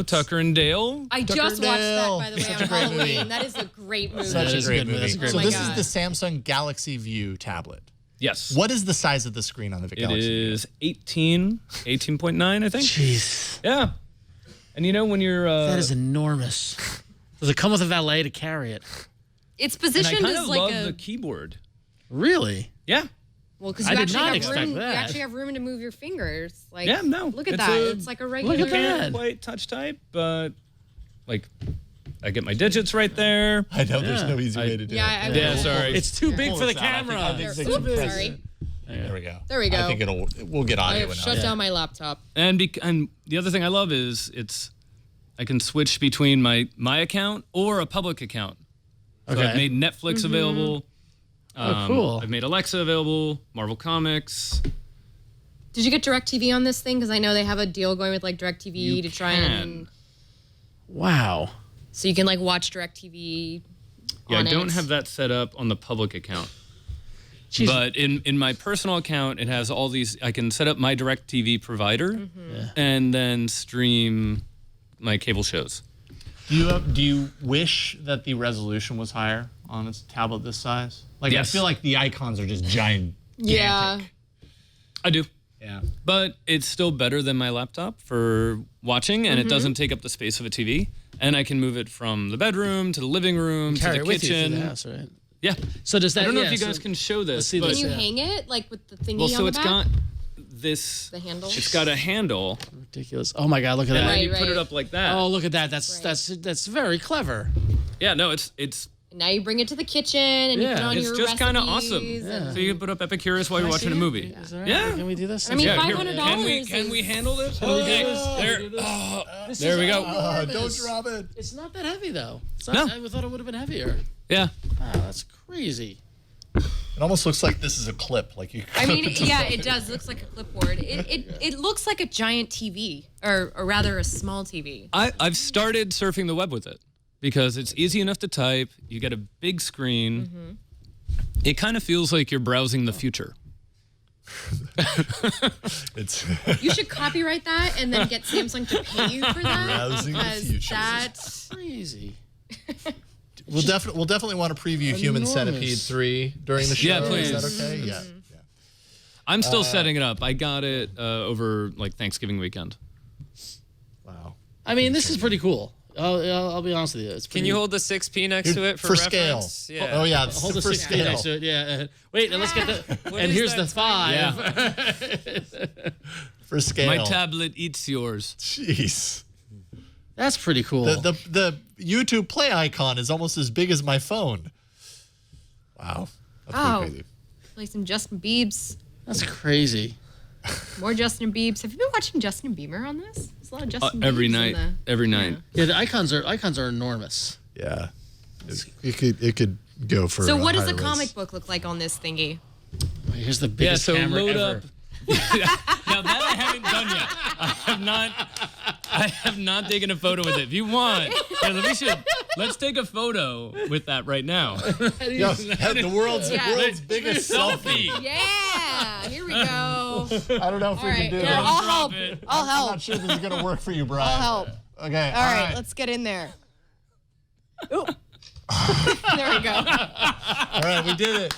Tucker and Dale. I Tucker just and watched Dale. that, by the way, Such on a great Halloween. movie. That is a great movie. Such a great movie. That's a great So movie. this Oh is my the Samsung Galaxy View tablet. Yes. What is the size of the screen on the It Galaxy View? is 18.9, I think. Jeez. Yeah. And when you're... That is enormous. Does it come with a valet to carry it? It's and I positioned kind as of like love a... the keyboard. Really? Yeah. Well, because I you did actually not have expect room. that. You actually have room to move your fingers. Like, Yeah, no. Look at It's that. a- It's like a regular. Look at that. White touch type, but I get my digits right there. I know there's no easy way to do Yeah, it. Yeah, sorry. It's too big for the Pull this out. I camera. think Oops, they can press sorry. it. There we go. There we go. I think we'll get I audio have now. shut down my laptop. And the other thing I love is I can switch between my account or a public account. So Okay. I've made Netflix available. Oh, cool. I've made Alexa available, Marvel Comics. Did you get DirecTV on this thing? Because I know they have a deal going with like DirecTV You to try can. and Wow. so you can like watch DirecTV. Yeah, I on don't it. have that set up on the public account. Jeez. But in my personal account, it has all these. I can set up my DirecTV provider and then stream my cable shows. Do you wish that the resolution was higher on a tablet this size? Like Yes. I feel like the icons are just giant. Yeah. I do. Yeah. But it's still better than my laptop for watching, and it doesn't take up the space of a TV. And I can move it from the bedroom to the living room to Carry the it with you kitchen. through the house, right? Yeah. So does that? I don't know yeah, if you guys so- can show this. Let's see but- this. Can you Yeah. hang it like with the thingy Well, so on the it's back? got this. The handle? It's got a handle, Ridiculous. Oh my God! Look at and that. then you Right, put it right. up like that. Oh, look at that. That's very clever. Yeah, no, it's Now you bring it to the kitchen and you Yeah. put on It's your just kind of recipes awesome. and- So you can put up Epicurus while you're watching a movie. Is that right? Yeah. Can we do this? I mean, Yeah, here, $500 can we is- handle this? Can we do Okay, this? there. This There is we go. enormous. Don't drop it. It's not that heavy though. It's No. not, I thought it would have been heavier. Yeah. Wow, that's crazy. It almost looks like this is a clip. Like you. I mean, yeah, it does. It looks like a clipboard. It looks like a giant TV, or rather a small TV. I've started surfing the web with it because it's easy enough to type. You get a big screen. It kind of feels like you're browsing the future. It's You should copyright that and then get Samsung to pay you for that. Browsing the because future. That's Crazy. we'll definitely want to preview Human Enormous. Centipede 3 during the show. Yeah, please. Is that okay? Yeah. I'm still setting it up. I got it over like Thanksgiving weekend. Wow. I mean, this is pretty cool. I'll be honest with you. It's Can pretty, you hold the 6P next to it for scale? reference? Yeah. Oh yeah. hold the for 6 scale. next to it? Yeah. Wait, now let's get the. And is here's that the 5. Yeah. For scale. My tablet eats yours. Jeez. That's pretty cool. The YouTube play icon is almost as big as my phone. Wow. That's Oh. pretty crazy. like some Justin Biebs. That's crazy. More Justin Biebs. Have you been watching Justin Bieber on this? There's a lot of Justin Every Biebs night. in Every night. Yeah, the icons are enormous. Yeah. It could go for. So what does higher the comic res. book look like on this thingy? Here's the Yeah, biggest so camera load ever. up. Now that I haven't done yet. I have not taken a photo with it. If you want, let's take a photo with that right now. Yeah, the world's biggest selfie. Yeah, here we go. I don't know if All we right, can do here, it. I'll Drop help. it. I'll I'm help. not sure this is gonna work for you, Brian. I'll help. Okay. All right, let's get in there. Ooh. There we go. All right, we did it.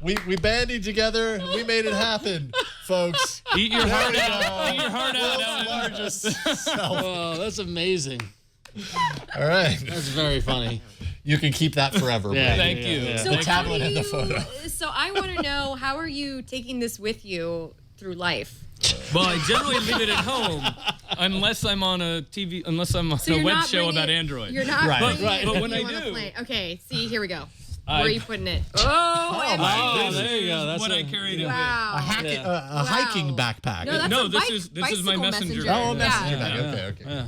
We bandied together. We made it happen, folks. Eat your heart we out. go. Eat your heart out, World's Ellen. largest selfie. Oh, that's amazing. All right, That's very funny. you can keep that forever. Yeah. Brian. Thank you. So The how tablet do and the you- photo. So I want to know, how are you taking this with you through life? Well, I generally leave it at home unless I'm on a TV, unless I'm on So a you're web not show bringing about it- Android. You're not Right. bringing But it when with I you on a do- plane. Okay, see, here we go. I- Where are you putting it? Oh, Oh, there you go. That's what a- I carried in wow. A hiking Wow. backpack. No, that's No, a this is my bicycle messenger. Oh, Yeah. messenger Yeah. bag. Okay.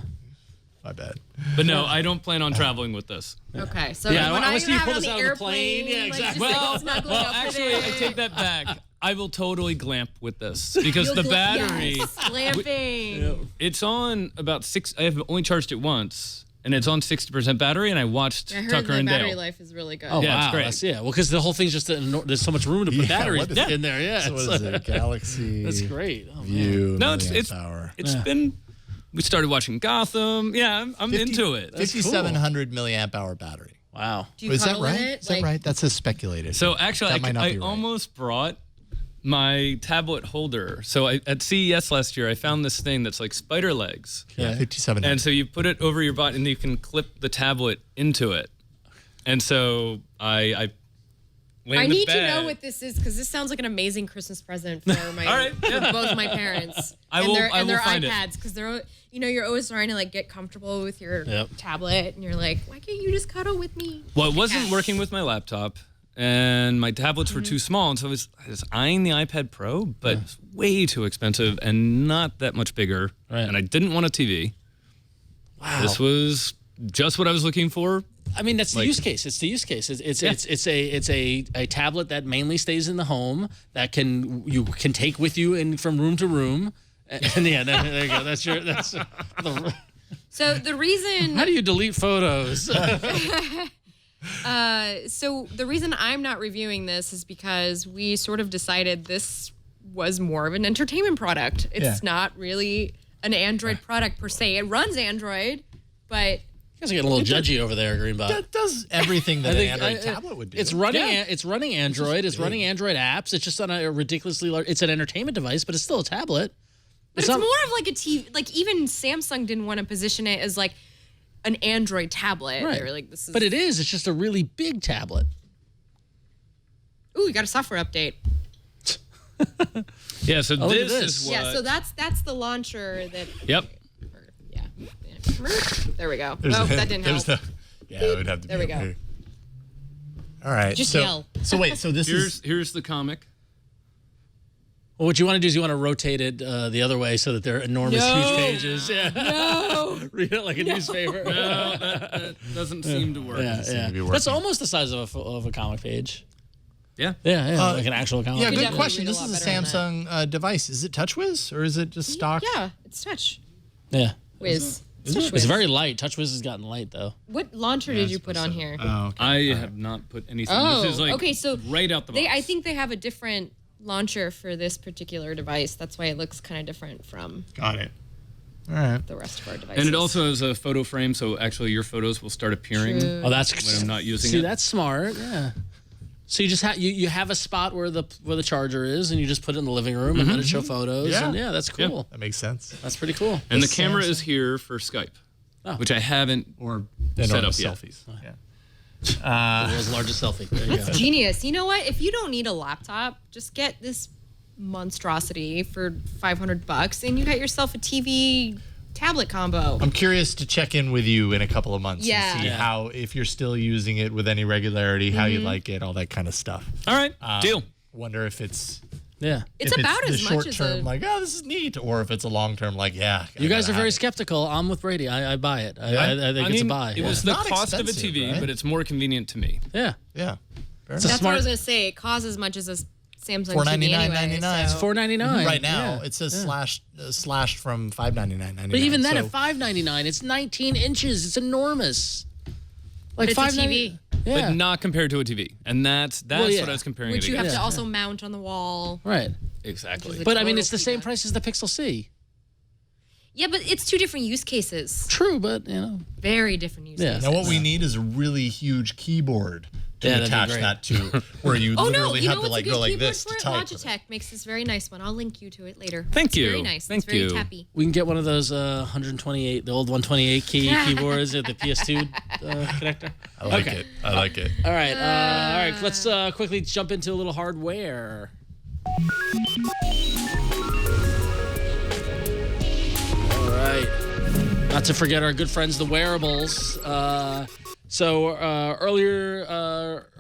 My bad. But no, I don't plan on traveling with this. Okay, so Yeah, when I I'm want to see gonna you have pull it on this the out of the airplane, plane. Yeah, like, exactly. just, like, Well, snuggling up with actually, I it. take that back. I will totally glamp with this because You'll the gla- battery, yes, glamping. it's on about 6. I have only charged it once, and it's on 60% battery. And I watched I heard Tucker the and battery Dale. life is really good. Oh, Yeah, wow. it's great. That's, well, because the whole thing's just there's so much room to put Yeah, batteries what is- in there. Yeah, So what is it? Galaxy that's great. Oh, man. View. No, milliamp it's hour. it's been we started watching Gotham. Yeah, I'm into it. 5,700 milliamp hour battery. Wow. Do you Is that cuddle in right? it? Is that right? That says speculated. So actually, That might not I be right. almost brought my tablet holder. So at CES last year, I found this thing that's like spider legs. Yeah, 5,700. And so you put it over your body and you can clip the tablet into it. And so I lay I in the need to bed. know what this is because this sounds like an amazing Christmas present for my All right, yeah. for both my parents I and will- their, I and their will find it. iPads because they're you're always trying to like get comfortable with your Yep. tablet and you're like, why can't you just cuddle with me? Well, it wasn't Yes. working with my laptop, and my tablets were too small, and so I was eyeing the iPad Pro, but it was way too expensive and not that much bigger, Right. and I didn't want a TV. Wow. This was just what I was looking for. I mean, that's the Like- use case. It's the use case. It's a tablet that mainly stays in the home that you can take with you in from room to room. And yeah, there you go. That's So the reason how do you delete photos? So the reason I'm not reviewing this is because we sort of decided this was more of an entertainment product. It's not really an Android product per se. It runs Android, but You guys are getting a little judgy over there, Greenbot. That does everything that I an think- Android I- tablet would do. It's running. It's running Android. It's running Android apps. It's just on a ridiculously large. It's an entertainment device, but it's still a tablet. it's not- more of like a TV. Like even Samsung didn't want to position it as like an Android tablet. Right. They were like, this is. But it is. It's just a really big tablet. Ooh, we got a software update. Yeah, so look at this this. is what. Yeah, so that's the launcher that. Yep. Yeah. There we go. There's Oh, the- that didn't there's help. Yeah, it would have to There be we up go. here. All right. Just so, yell. So wait, so this is Here's the comic. Well, what you want to do is you want to rotate it the other way so that they're enormous, huge pages. Yeah. No. Read it like a newspaper. No, that doesn't seem to work. Yeah, seem yeah. to be That's working. almost the size of a comic page. Yeah. Yeah, like an actual comic. yeah, page. good definitely question. read a This lot is a better than Samsung device. Is it TouchWiz or is it just stock? Yeah, it's Touch Yeah. Wiz. It's very light. TouchWiz has gotten light though. What launcher did you put on here? Oh, okay. I have not put anything. Oh, this is like okay. So right out the box. I think they have a different launcher for this particular device. That's why it looks kind of different from Got it. All right. the rest of our devices. And it also has a photo frame, so actually your photos will start appearing. True. Oh, that's When I'm not using See, it. that's smart. Yeah. So you just you have a spot where the charger is, and you just put it in the living room and let it show photos. Yeah. And yeah, that's cool. That makes sense. That's pretty cool. And the The camera Samsung- is here for Skype, Oh. which I haven't Or set up yet. selfies. Yeah. The world's largest selfie. There you go. Genius. You know what? If you don't need a laptop, just get this monstrosity for $500 and you got yourself a TV tablet combo. I'm curious to check in with you in a couple of months Yeah. and see Yeah. how, if you're still using it with any regularity, how you like it, all that kind of stuff. All right, deal. Wonder if it's Yeah. It's if about the as much short as term, a like, oh, this is neat, or if it's a long term, like, yeah. You guys gotta are very have it. skeptical. I'm with Brady. I buy it. I think I it's a mean, buy. it was Yeah. the Not cost of a expensive, TV, right? but it's more convenient to me. yeah. Yeah. Fair It's a enough. That's what I smart. was gonna say. It costs as much as a Samsung $499.99. TV anyway. It's So. $4.99 Right now, Yeah. it says slashed from $599.99. But even then, so, at $5.99, it's 19 inches. It's enormous. Like But it's a $5.99 TV. Yeah. But not compared to a TV. And that's Well, yeah. what I was comparing Which it you have against. to also mount on the wall. Right. Exactly. But I mean, total it's the same keyboard. price as the Pixel C. Yeah, but it's two different use cases. True, but you know. Very different use Yeah. cases. now what we need is a really huge keyboard to Yeah, that'd be attach great. that to, where you Oh no! literally You have know to what's like a go good like keyboard this for to it? type. Logitech makes this very nice one. I'll link you to it later. Thank It's you. Very nice. Thank it's very you. tappy. We can get one of those 128, the old 128 keyboards at the PS2 connector. I like Okay. it. I like it. All right. Let's quickly jump into a little hardware. All right. Not to forget our good friends, the Wearables.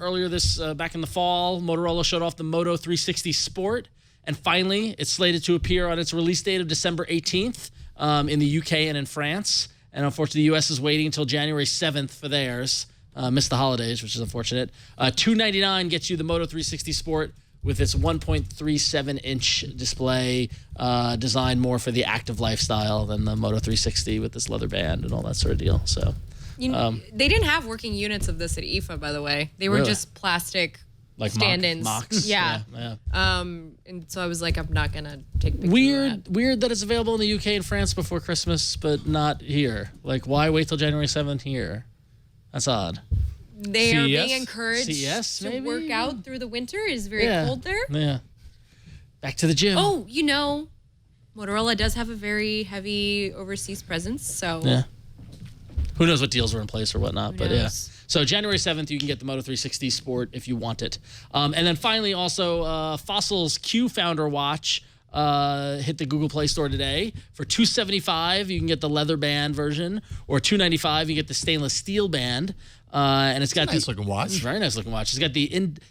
Earlier this back in the fall, Motorola showed off the Moto 360 Sport, and finally, it's slated to appear on its release date of December 18th in the UK and in France. And unfortunately, the US is waiting until January 7th for theirs. Missed the holidays, which is unfortunate. $299 gets you the Moto 360 Sport with its 1.37-inch display, designed more for the active lifestyle than the Moto 360 with this leather band and all that sort of deal. So. They didn't have working units of this at IFA, by the way. They were Really? just plastic like stand-ins. mocks. Yeah. Yeah. And so I was like, I'm not gonna take pictures. Weird that it's available in the UK and France before Christmas, but not here. Like, why wait till January 7th here? That's odd. They are being CES? encouraged CES, to maybe? work out through the winter. It is very cold there. Yeah. Back to the gym. Oh, Motorola does have a very heavy overseas presence, so Yeah. Who knows what deals are in place or whatnot, but yeah. knows? So January 7th, you can get the Moto 360 Sport if you want it. And then finally, also, Fossil's Q Founder watch hit the Google Play Store today. For $275, you can get the leather band version, or $295, you get the stainless steel band. And it's got Nice looking watch. It's a very nice looking watch. It's got the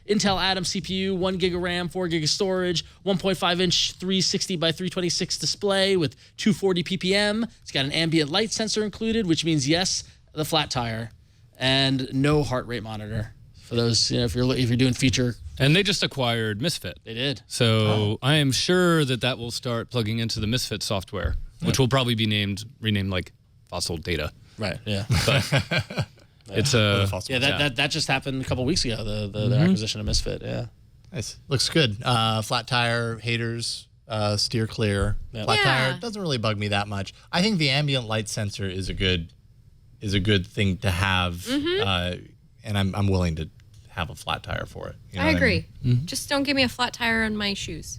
Intel Atom CPU, 1 gig of RAM, 4 gig of storage, 1.5-inch 360 by 326 display with 240 ppm. It's got an ambient light sensor included, which means yes, the flat tire, and no heart rate monitor. For those, if you're doing feature, And they just acquired Misfit. they did. So I am sure that will start plugging into the Misfit software, which will probably be renamed like Fossil Data. Right. Yeah. It's that just happened a couple weeks ago. The acquisition of Misfit. Yeah. Nice. Looks good. Flat tire, haters, steer clear. Yeah. Flat Yeah. tire doesn't really bug me that much. I think the ambient light sensor is a good thing to have, and I'm willing to have a flat tire for it. You know I what agree. mean? Just don't give me a flat tire on my shoes.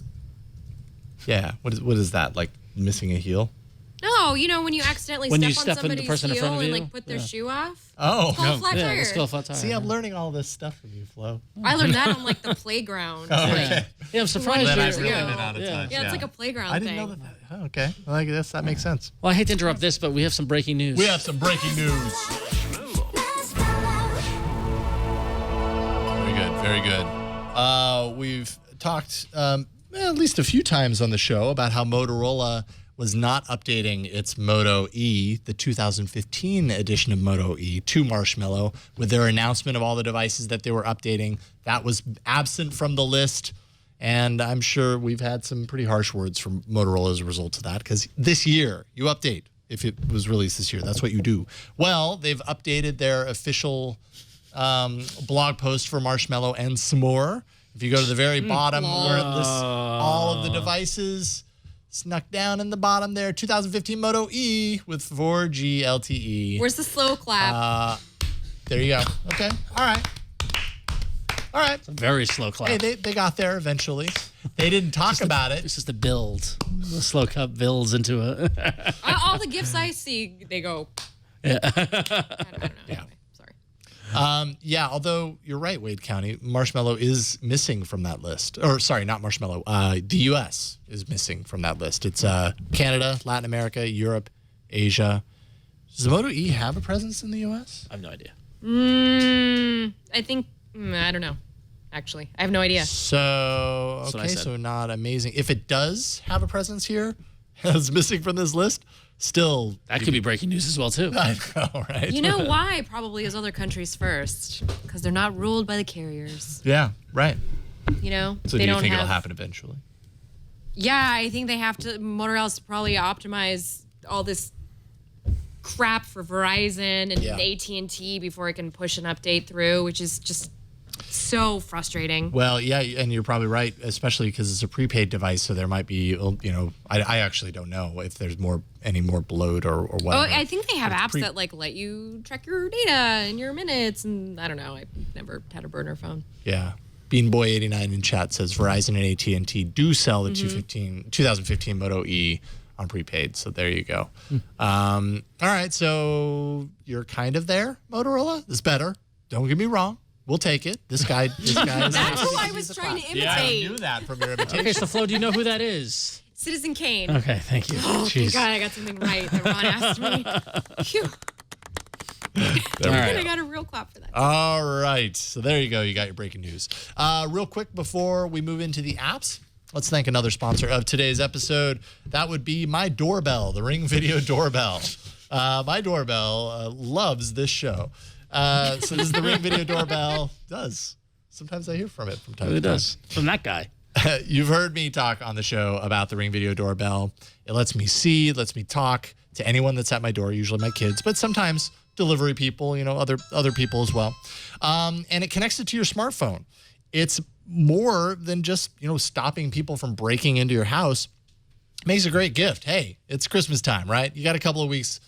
Yeah. What is that, like missing a heel? No, when you accidentally When you step on step in the somebody's person in heel front of and you? like put their shoe off. Oh. Call a flat Yeah. tire. Let's go flat tire. See, I'm learning all this stuff from you, Flo. I learned that on like the playground. Yeah, I'm surprised. Then Years I've really ago. been out of Yeah. touch. Yeah, it's like a playground I didn't thing. know that. Oh, okay. Well, I guess that makes sense. Well, I hate to interrupt this, but we have some breaking news. We have some breaking news. Very good. Very good. We've talked at least a few times on the show about how Motorola was not updating its Moto E, the 2015 edition of Moto E, to Marshmallow with their announcement of all the devices that they were updating. That was absent from the list. And I'm sure we've had some pretty harsh words from Motorola as a result of that, because this year you update. If it was released this year, that's what you do. Well, they've updated their official blog post for Marshmallow and some more. If you go to the very bottom where it lists all of the devices, snuck down in the bottom there, 2015 Moto E with 4G LTE. Where's the slow clap? There you go. Okay. All right. All right. Very slow clap. Hey, they got there eventually. They didn't talk about it. It's just a build. The slow clap builds into a. All the gifts I see, they go. Yeah. I don't know. Yeah. Sorry. Yeah, although you're right, Wade County, Marshmallow is missing from that list. Or sorry, not Marshmallow. The U.S. is missing from that list. It's Canada, Latin America, Europe, Asia. Does the Moto E have a presence in the U.S.? I have no idea. I think I don't know. Actually, I have no idea. So what I okay, said. so not amazing. If it does have a presence here, it's missing from this list. Still, That could be breaking news as well too. I know, right? You know why? Probably as other countries first, because they're not ruled by the carriers. Yeah, right. So So they do you don't think have. it'll happen eventually? Yeah, I think they have to. Motorola has to probably optimize all this crap for Verizon and Yeah. AT&T before it can push an update through, which is just so frustrating. Well, yeah, and you're probably right, especially because it's a prepaid device, so there might be, I actually don't know if there's any more bloat or Oh, whatever. I think they have apps that like let you track your data and your minutes, and I don't know. I've never had a burner phone. Yeah. Beanboy89 in chat says Verizon and AT&T do sell the 2015 Moto E on prepaid, so there you go. All right, so you're kind of there, Motorola. It's better. Don't get me wrong. We'll take it. This guy is. That's who I was trying to Yeah, I imitate. knew that from your invitation. Okay, so Flo, do you know who that is? Citizen Kane. Okay, thank you. Oh, thank Jeez. God I got something right that Ron asked me. Phew. All I right. got a real clap for that. All right. So there you go. You got your breaking news. Real quick before we move into the apps, let's thank another sponsor of today's episode. That would be my doorbell, the Ring Video Doorbell. My doorbell loves this show. So this is the Ring Video Doorbell. Does. Sometimes I hear from it from time to It time. does. From that guy. You've heard me talk on the show about the Ring Video Doorbell. It lets me see, lets me talk to anyone that's at my door, usually my kids, but sometimes delivery people, other people as well. And it connects it to your smartphone. it's more than just, stopping people from breaking into your house. Makes a great gift. Hey, it's Christmas time, right? You got a couple of weeks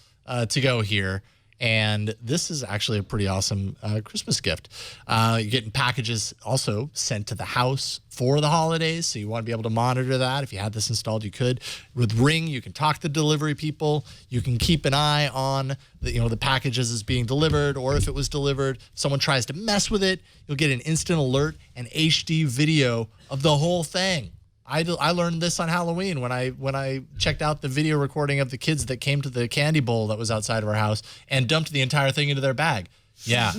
to go here. And this is actually a pretty awesome Christmas gift. You're getting packages also sent to the house for the holidays. So you want to be able to monitor that. If you had this installed, you could. With Ring, you can talk to delivery people. You can keep an eye on the packages as being delivered, or if it was delivered, if someone tries to mess with it, you'll get an instant alert and HD video of the whole thing. I learned this on Halloween when I checked out the video recording of the kids that came to the candy bowl that was outside of our house and dumped the entire thing into their bag. Yeah,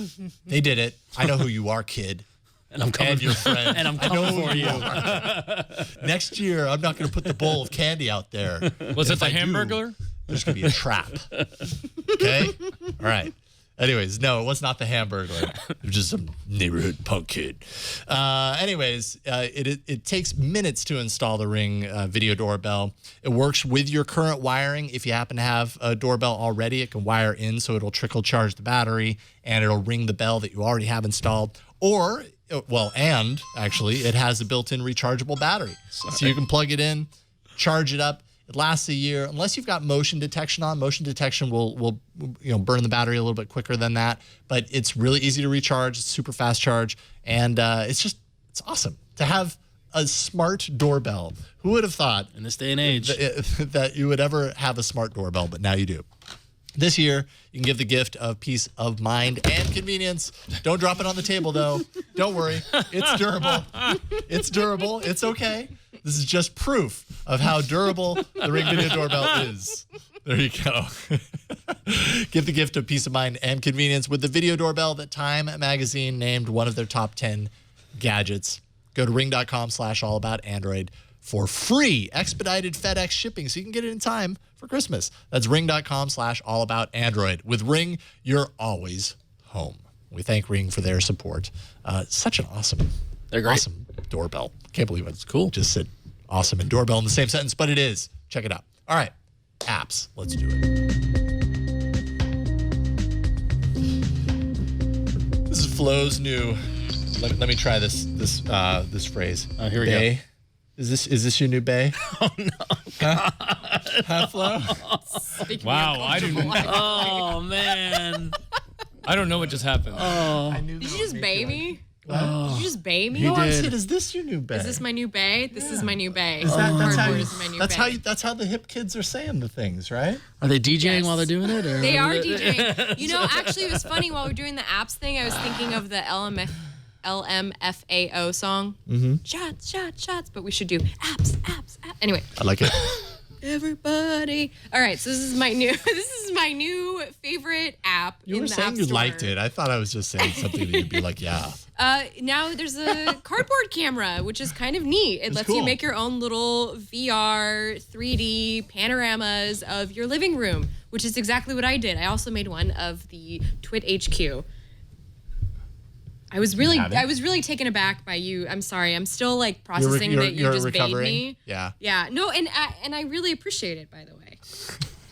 they did it. I know who you are, kid. And I'm coming. And your friend. And I'm coming for you. Next year, I'm not going to put the bowl of candy out there. Was it the If I do, Hamburglar? There's going to be a trap. Okay? All right. Anyways, no, it was not the Hamburglar. It was just some neighborhood punk kid. It takes minutes to install the Ring video doorbell. It works with your current wiring. If you happen to have a doorbell already, it can wire in, so it'll trickle charge the battery, and it'll ring the bell that you already have installed. Or, actually, it has a built-in rechargeable battery. So you can plug it in, charge it up. It lasts a year, unless you've got motion detection on. Motion detection will burn the battery a little bit quicker than that, but it's really easy to recharge. It's super fast charge, and it's awesome to have a smart doorbell. Who would have thought In this day and age. that you would ever have a smart doorbell, but now you do. This year, you can give the gift of peace of mind and convenience. Don't drop it on the table, though. Don't worry. It's durable. It's durable. It's okay. This is just proof of how durable the Ring Video Doorbell is. There you go. Give the gift of peace of mind and convenience with the video doorbell that Time Magazine named one of their top 10 gadgets. Go to ring.com/allaboutandroid for free expedited FedEx shipping so you can get it in time for Christmas. That's ring.com/allaboutandroid. With Ring, you're always home. We thank Ring for their support. Such an awesome doorbell. Can't believe it's cool. Just said awesome and doorbell in the same sentence, but it is. Check it out. All right. Apps. Let's do it. This is Flo's new. Let me try this phrase. Oh, here we go. Is this your new bae? Oh, no. Huh, Flo? Wow, I didn't. Oh, man. I don't know what just happened. Did you just bae me? What? Did you just bae me? No, I said, is this your new bae? Is this my new bae? This is my new bae. That's how the hip kids are saying the things, right? Are they DJing Yes. while they're doing it? Or They are DJing. Actually, it was funny while we were doing the apps thing. I was thinking of the LMFAO song. Mm-hmm. Shots, shots, shots. But we should do apps. Anyway. I like it. Everybody. All right, so this is my new favorite app. You in were the saying App you Store. liked it. I thought I was just saying something that you'd be like, yeah. Now there's a cardboard camera, which is kind of neat. It lets you cool. make your own little VR 3D panoramas of your living room, which is exactly what I did. I also made one of the Twit HQ. I was really taken aback by you. I'm sorry. I'm still like processing that you just baited me. Yeah. Yeah. No, and I really appreciate it, by the way.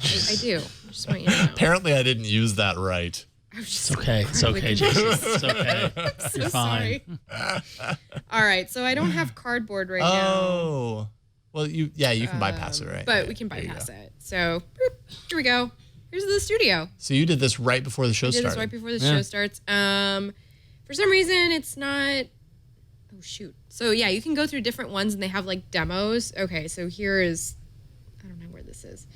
I do. I just want you to know. Apparently, I didn't use that right. It's okay. It's okay, Jason. It's okay. You're fine. Sorry. All right. So I don't have cardboard right now. Oh. Well, you can bypass it, right? But we can bypass it. So here we go. Here's the studio. So you did this right before the show I did started. this right before the show starts. For some reason, it's not. Oh shoot. So yeah, you can go through different ones, and they have like demos. Okay, so here is. I don't know where this is.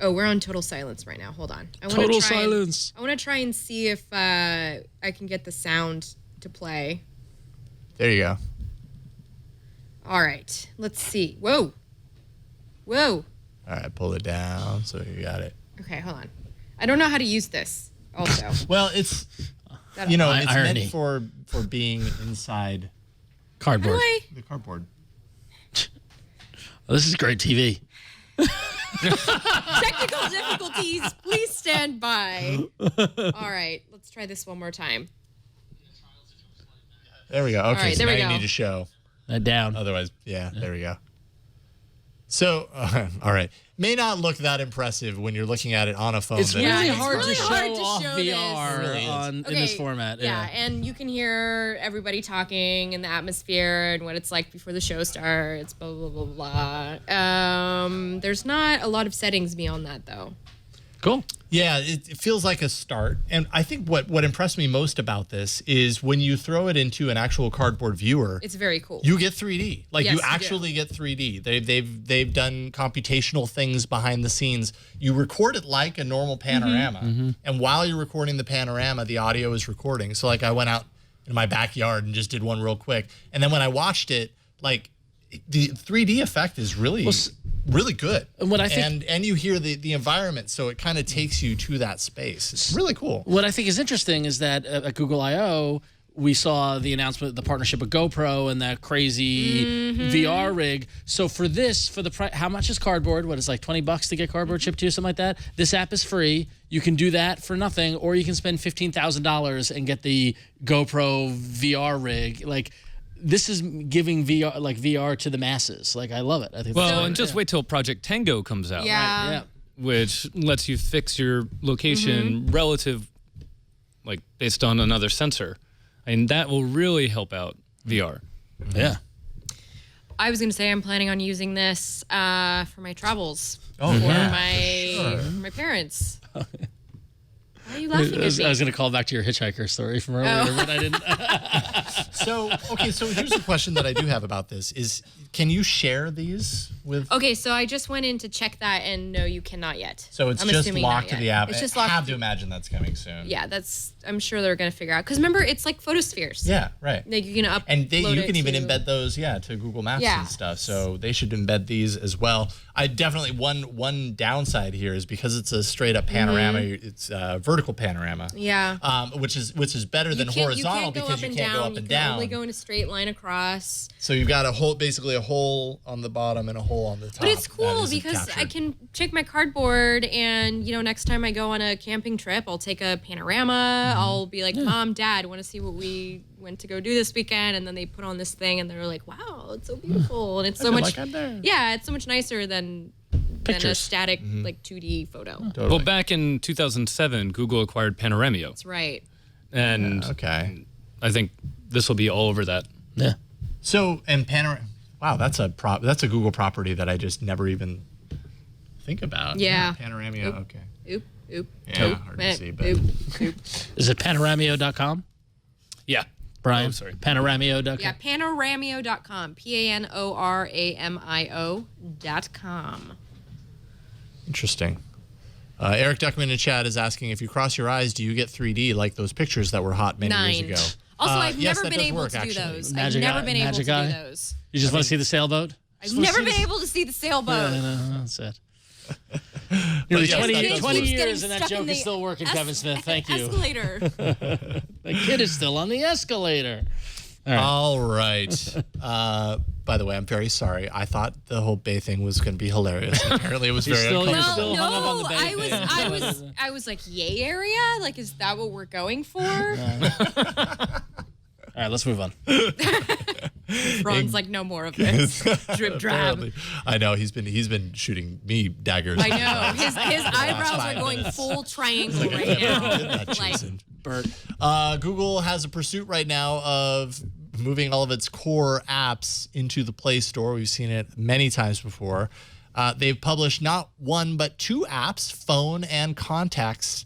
Oh, we're on total silence right now. Hold on. Total silence. I want to try and see if I can get the sound to play. There you go. All right. Let's see. Whoa. All right, pull it down so you got it. Okay, hold on. I don't know how to use this. Also. Well, it's it's irony. meant for being inside Cardboard. Hi. the cardboard. Oh, this is great TV. Technical difficulties. Please stand by. All right. Let's try this one more time. There we go. Okay, right, so there now we you go. need to show. Down. Otherwise, there we go. So, all right. May not look that impressive when you're looking at it on a phone. It's but really it's hard really to hard show to off show VR this. It really is. in this format. Yeah, and you can hear everybody talking and the atmosphere and what it's like before the show starts, blah, blah, blah, blah. There's not a lot of settings beyond that, though. Cool. Yeah, it feels like a start. And I think what impressed me most about this is when you throw it into an actual cardboard viewer, It's very cool. you get 3D. Like Yes, you you do. actually get 3D. They've done computational things behind the scenes. You record it like a normal panorama, and while you're recording the panorama, the audio is recording. So like I went out in my backyard and just did one real quick, and then when I watched it, like the 3D effect is really really good. And what I think, and you hear the environment, so it kind of takes you to that space. It's really cool. what I think is interesting is that at Google I/O, we saw the announcement, the partnership with GoPro and that crazy VR rig. So for this, for the price, how much is cardboard? What is like $20 to get cardboard shipped to you, something like that? This app is free. You can do that for nothing, or you can spend $15,000 and get the GoPro VR rig. Like, this is giving VR to the masses. Like, I love it. I think. Well, and just wait till Project Tango comes out. Yeah. Yeah. Which lets you fix your location relative, like based on another sensor. And that will really help out VR. Yeah. I was going to say I'm planning on using this for my travels for my parents. Why are you laughing I at was me? going to call back to your hitchhiker story from earlier, but I didn't. So here's a question that I do have about this: is can you share these with? Okay, so I just went in to check that, and no, you cannot yet. So it's I'm just assuming locked to not the yet. app. It's just I locked. have to imagine that's coming soon. Yeah, I'm sure they're going to figure out. Because remember, it's like photospheres. Yeah, right. Like you can upload And you can even to- embed those, to Google Maps Yeah. and stuff. So they should embed these as well. I definitely one downside here is because it's a straight up panorama. It's vertical panorama. Yeah. Which is better than horizontal you can't go because up you and can't down. go up You and can down. only go in a straight line across. So you've got basically a hole on the bottom and a hole on the top. But it's that cool isn't because I captured. can take my cardboard and, next time I go on a camping trip, I'll take a panorama. I'll be like, Mom, Dad, want to see what we went to go do this weekend? And then they put on this thing and they're like, wow, it's so beautiful. And it's so much, it's so much nicer than a static like 2D photo. Totally. Well, back in 2007, Google acquired Panoramio. That's right. And Okay. I think this will be all over that. Yeah. So and wow, that's a Google property that I just never even think about. Yeah. Panoramia. Okay. Oop. Yeah, hard to see, but Oop. Is it panoramio.com? Yeah. Brian? Oh, sorry. Panoramio.com? Yeah, panoramio.com. panoramio.com. interesting. Eric Duckman in chat is asking, if you cross your eyes, do you get 3D like those pictures that were hot many 9. years ago? Also, I've yes, never that been does able work, to do actually. those. Magic I've never eye- been able magic to eye? do those. You just want to see the sailboat? I've never been able to see the sailboat. That's it. Nearly yes, 20, that does 20 work. years and that Stuck in joke the is still working, Kevin Smith. Thank you. Escalator. The kid is still on the escalator. All right. By the way, I'm very sorry. I thought the whole Bay thing was going to be hilarious. Apparently, it was very still- uncomfortable. You're still hung up on the Bay I thing. was like, yay area? Like, is that what we're going for? All right, let's move on. Ron's like, no more of this. Drip drab. Apparently. I know he's been shooting me daggers. I know. His eyebrows are going full triangle right now. Like, Bert. Google has a pursuit right now of moving all of its core apps into the Play Store. We've seen it many times before. They've published not one, but 2 apps, Phone and Contacts.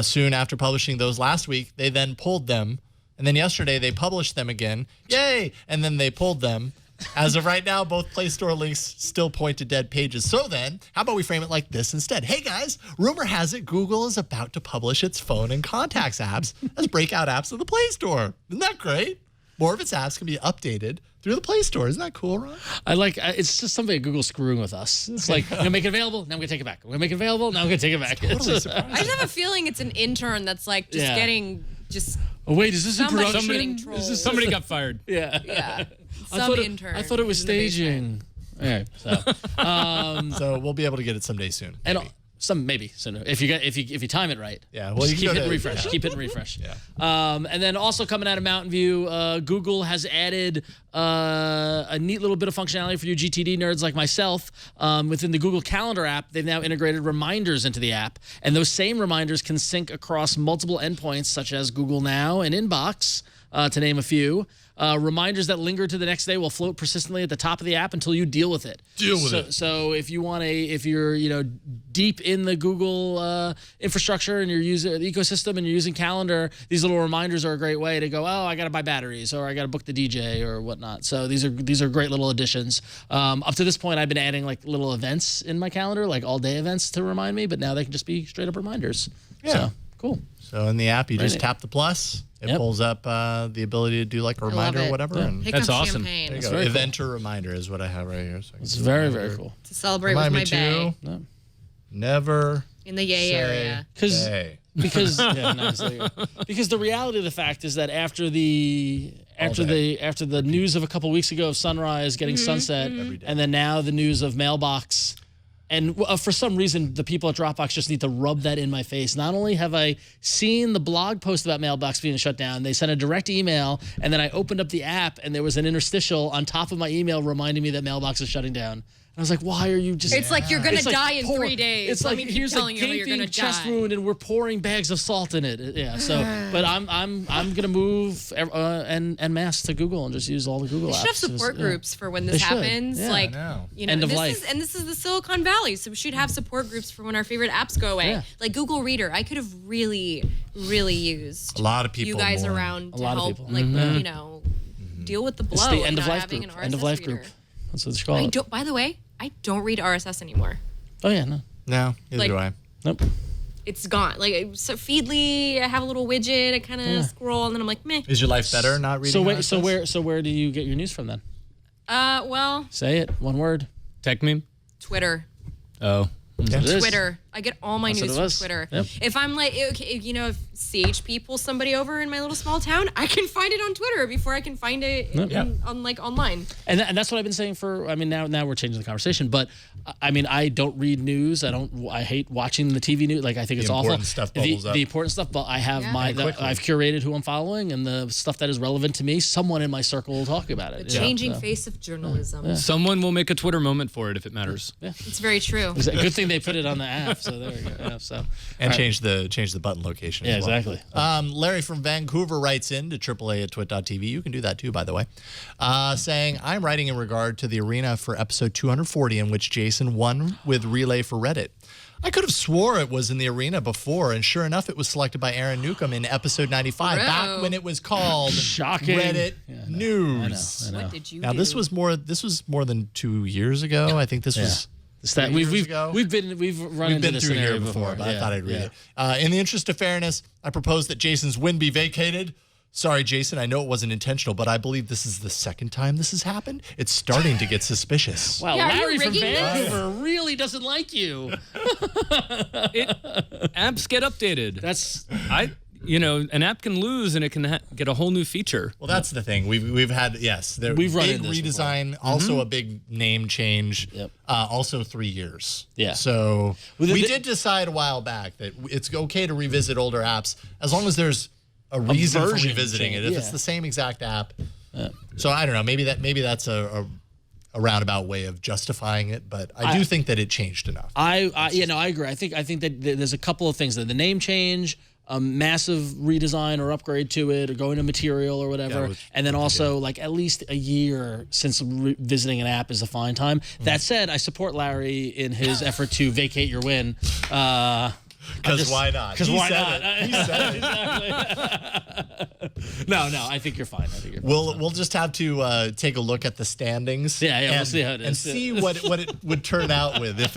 Soon after publishing those last week, they then pulled them. And then yesterday, they published them again. Yay! And then they pulled them. As of right now, both Play Store links still point to dead pages. So then, how about we frame it like this instead? Hey guys, rumor has it Google is about to publish its Phone and Contacts apps as breakout apps of the Play Store. Isn't that great? More of its apps can be updated through the Play Store. Isn't that cool, Ron? I like it's just something that Google's screwing with us. It's like, I'm going to make it available, now I'm going to take it back. I'm going to make it available, now I'm going to take it back. Totally It's, surprised. I just have a feeling it's an intern that's like just Yeah. getting just oh, wait, is this in Somebody's production? getting trolled. Is this Somebody got fired. Yeah. yeah. I Some thought intern. I thought it was who's in the basement. staging. All right, so So we'll be able to get it someday soon. and maybe. Some maybe sooner if you time it right. Yeah, well, just you keep can go hitting to- refresh. yeah. Keep hitting refresh. Yeah. And then also coming out of Mountain View, Google has added a neat little bit of functionality for you GTD nerds like myself. Within the Google Calendar app, they've now integrated reminders into the app, and those same reminders can sync across multiple endpoints such as Google Now and Inbox, to name a few. Reminders that linger to the next day will float persistently at the top of the app until you deal with it. So if you're deep in the Google infrastructure and you're using the ecosystem and you're using Calendar, these little reminders are a great way to go, oh, I got to buy batteries or I got to book the DJ or whatnot. So these are great little additions. Up to this point, I've been adding like little events in my calendar, like all day events to remind me, but now they can just be straight up reminders. Yeah. So cool. So in the app, you just neat. tap the plus. It Yep. pulls up the ability to do like a reminder or it. whatever. Yeah. And Pick That's up awesome. champagne there you to go. very Event or reminder is what I have right here. So It's very, very cool. celebrate Remind with me my bae to No. never in the yay say area. Because bae. because yeah, nice, there you go. Because the reality of the fact is that after the news of a couple weeks ago of Sunrise getting sunset, and then now the news of Mailbox, and for some reason the people at Dropbox just need to rub that in my face. Not only have I seen the blog post about Mailbox being shut down, they sent a direct email, and then I opened up the app and there was an interstitial on top of my email reminding me that Mailbox is shutting down. And I was like, why are you just... It's like you're gonna It's like die in pour- 3 days. It's Let like me keep here's telling a you that you're gaping gonna chest die. wound, and we're pouring bags of salt in it. Yeah. So, but I'm gonna move en masse to Google and just use all the Google We apps. should have support Yeah. groups for when They this should. happens. Yeah, I Like, know. End of this life. this is the Silicon Valley, so we should have support groups for when our favorite apps go away. Yeah. Like Google Reader, I could have really used A lot of people you guys mourn. around to lot of help, people. like deal with the blow. It's the of end of not life having group. an End of RSS life reader. group. That's what it's called. By the way, I don't read RSS anymore. Oh yeah, no, No, neither Like- do I. nope. It's gone. Like so Feedly, I have a little widget. I kind of scroll, and then I'm like, meh. Is your life better not reading? So wait, RSS? so where do you get your news from then? Well, Say it, one word. Tech meme? Twitter. Oh. It is. Twitter. I get all my That's what news it from was. Twitter. Yep. If I'm like, okay, if CHP pulls somebody over in my little small town, I can find it on Twitter before I can find it online. And that's what I've been saying for. I mean, now we're changing the conversation, but I mean, I don't read news. I hate watching the TV news. Like I think it's awful. important stuff bubbles up. The important stuff, but I have Yeah. I've curated who I'm following, and the stuff that is relevant to me. Someone in my circle will talk about it. The changing face of journalism. Someone will make a Twitter moment for it if it matters. It's very true. It's a good thing they put it on the app. So there we go. Yeah, so And change the button location. yeah, as well. exactly. Larry from Vancouver writes in to AAA@twit.tv. You can do that too, by the way. Saying, I'm writing in regard to the arena for episode 240 in which Jason won with Relay for Reddit. I could have swore it was in the arena before, and sure enough, it was selected by Aaron Newcomb in episode 95, back Bro. when it was called Shocking. Reddit Yeah, News. I know. What did you Now do? this was more than 2 years ago. I think this was It's that 3 years we've ago. run We've into been this through scenario here before, but I Yeah, thought I'd read yeah. it. In the interest of fairness, I propose that Jason's win be vacated. Sorry, Jason, I know it wasn't intentional, but I believe this is the second time this has happened. It's starting to get suspicious. Wow, Yeah, are you Larry from rigging this? Vancouver really doesn't like you. Apps get updated. That's An app can lose and it can get a whole new feature. Well, that's the thing. We've had, yes, We've run big into this redesign, also a big name change, Yep. also 3 years. Yeah. So Well, we did decide a while back that it's okay to revisit older apps as long as there's a reason for version revisiting it. change, If it's yeah. the same exact app. So I don't know. Maybe that's a roundabout way of justifying it, but I do think that it changed enough. I agree. I think that there's a couple of things. The name change, a massive redesign or upgrade to it, or going to Material or whatever, which and then also like at least a year since visiting an app is a fine time. That said, I support Larry in his effort to vacate your win. Because why not? Because He why said not? it. He said it. No, I think you're fine. We'll just have to take a look at the standings. Yeah, and, we'll see how it is. and see what it would turn out with if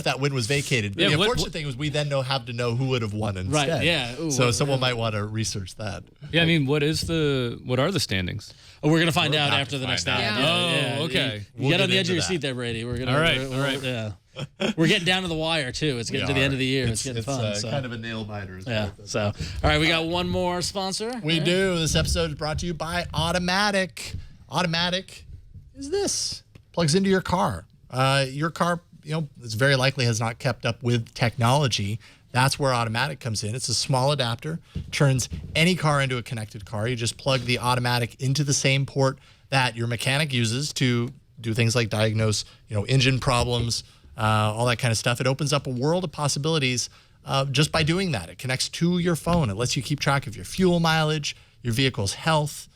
that win was vacated. Yeah, the what- unfortunate thing is we then have to know who would have won instead. Right, yeah. Ooh, So what- someone might want to research that. Yeah, I mean, what are the standings? We're gonna find out about after to the next find hour. out. Oh, okay. You We'll get on get the edge of into your that. seat there, Brady. We're gonna. All right, we're- all right. Yeah. We're getting down to the wire too. It's getting to the end of the year. It's getting fun. So. kind of a nail biter. Yeah. So, all right, we got one more sponsor. We do. This episode is brought to you by Automatic. Automatic is this. Plugs into your car. Your car it's very likely has not kept up with technology, that's where Automatic comes in. It's a small adapter, turns any car into a connected car. You just plug the Automatic into the same port that your mechanic uses to do things like diagnose, engine problems, all that kind of stuff. It opens up a world of possibilities just by doing that. It connects to your phone. It lets you keep track of your fuel mileage, your vehicle's health,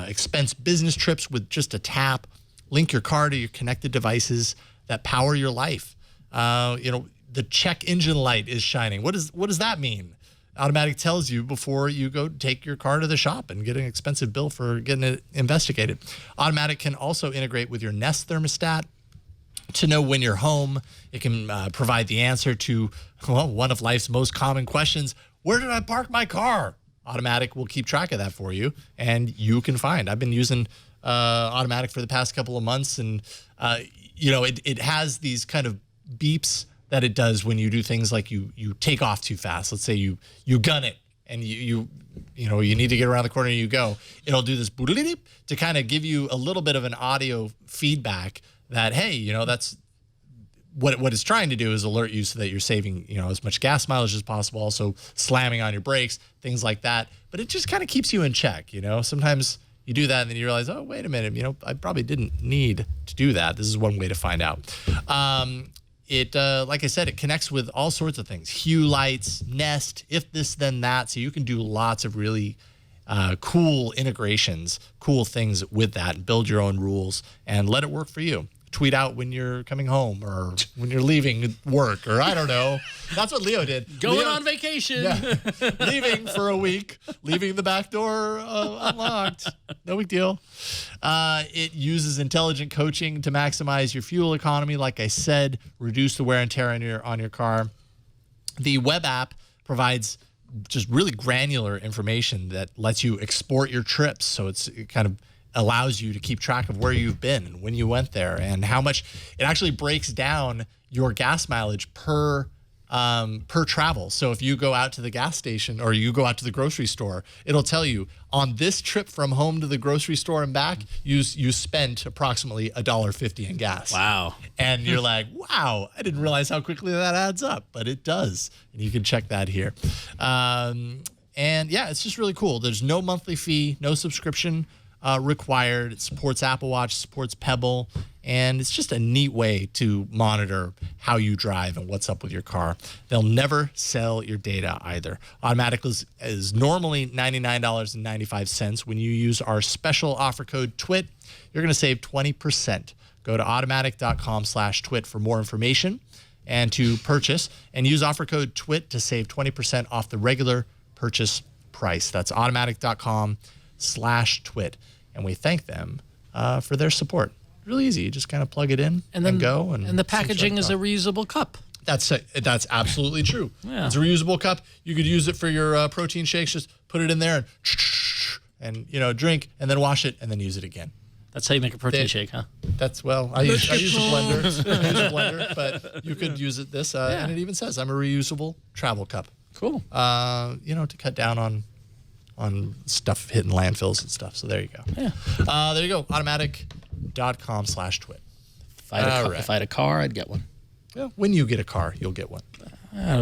expense business trips with just a tap, link your car to your connected devices that power your life. The check engine light is shining. What does that mean? Automatic tells you before you go take your car to the shop and get an expensive bill for getting it investigated. Automatic can also integrate with your Nest thermostat to know when you're home. It can provide the answer to one of life's most common questions: where did I park my car? Automatic will keep track of that for you, and you can find. I've been using Automatic for the past couple of months, and it has these kind of beeps that it does when you do things like you take off too fast. Let's say you gun it and you need to get around the corner and you go. It'll do this boodle-dip to kind of give you a little bit of an audio feedback that, hey, that's what it's trying to do is alert you so that you're saving, as much gas mileage as possible, also slamming on your brakes, things like that. But it just kind of keeps you in check, Sometimes you do that and then you realize, oh, wait a minute, I probably didn't need to do that. This is one way to find out. It, like I said, it connects with all sorts of things. Hue lights, Nest, if this, then that. So you can do lots of really cool integrations, cool things with that, and build your own rules and let it work for you. Tweet out when you're coming home or when you're leaving work, or I don't know. That's what Leo did. Going on vacation. Yeah. Leaving for a week, leaving the back door unlocked. No big deal. It uses intelligent coaching to maximize your fuel economy. Like I said, reduce the wear and tear on your car. The web app provides just really granular information that lets you export your trips. So it kind of allows you to keep track of where you've been and when you went there and how much. It actually breaks down your gas mileage per travel. So if you go out to the gas station or you go out to the grocery store, it'll tell you on this trip from home to the grocery store and back, you spent approximately $1.50 in gas. Wow. And you're like, wow, I didn't realize how quickly that adds up, but it does. And you can check that here. And yeah, it's just really cool. There's no monthly fee, no subscription required. It supports Apple Watch, supports Pebble, and it's just a neat way to monitor how you drive and what's up with your car. They'll never sell your data either. Automatic is normally $99.95. When you use our special offer code TWIT, you're going to save 20%. Go to automatic.com/TWIT for more information and to purchase, and use offer code TWIT to save 20% off the regular purchase price. That's automatic.com/TWIT. And we thank them for their support. Really easy. You just kind of plug it in and go. And the packaging is a reusable cup. That's absolutely true. Yeah. It's a reusable cup. You could use it for your protein shakes. Just put it in there and drink, and then wash it, and then use it again. That's how you make a protein shake, huh? That's I use a blender. But you could use it and it even says I'm a reusable travel cup. Cool. To cut down on stuff hitting landfills and stuff. So there you go. Yeah. There you go. Automatic.com/TWIT. If I had a car, I'd get one. Yeah. When you get a car, you'll get one. I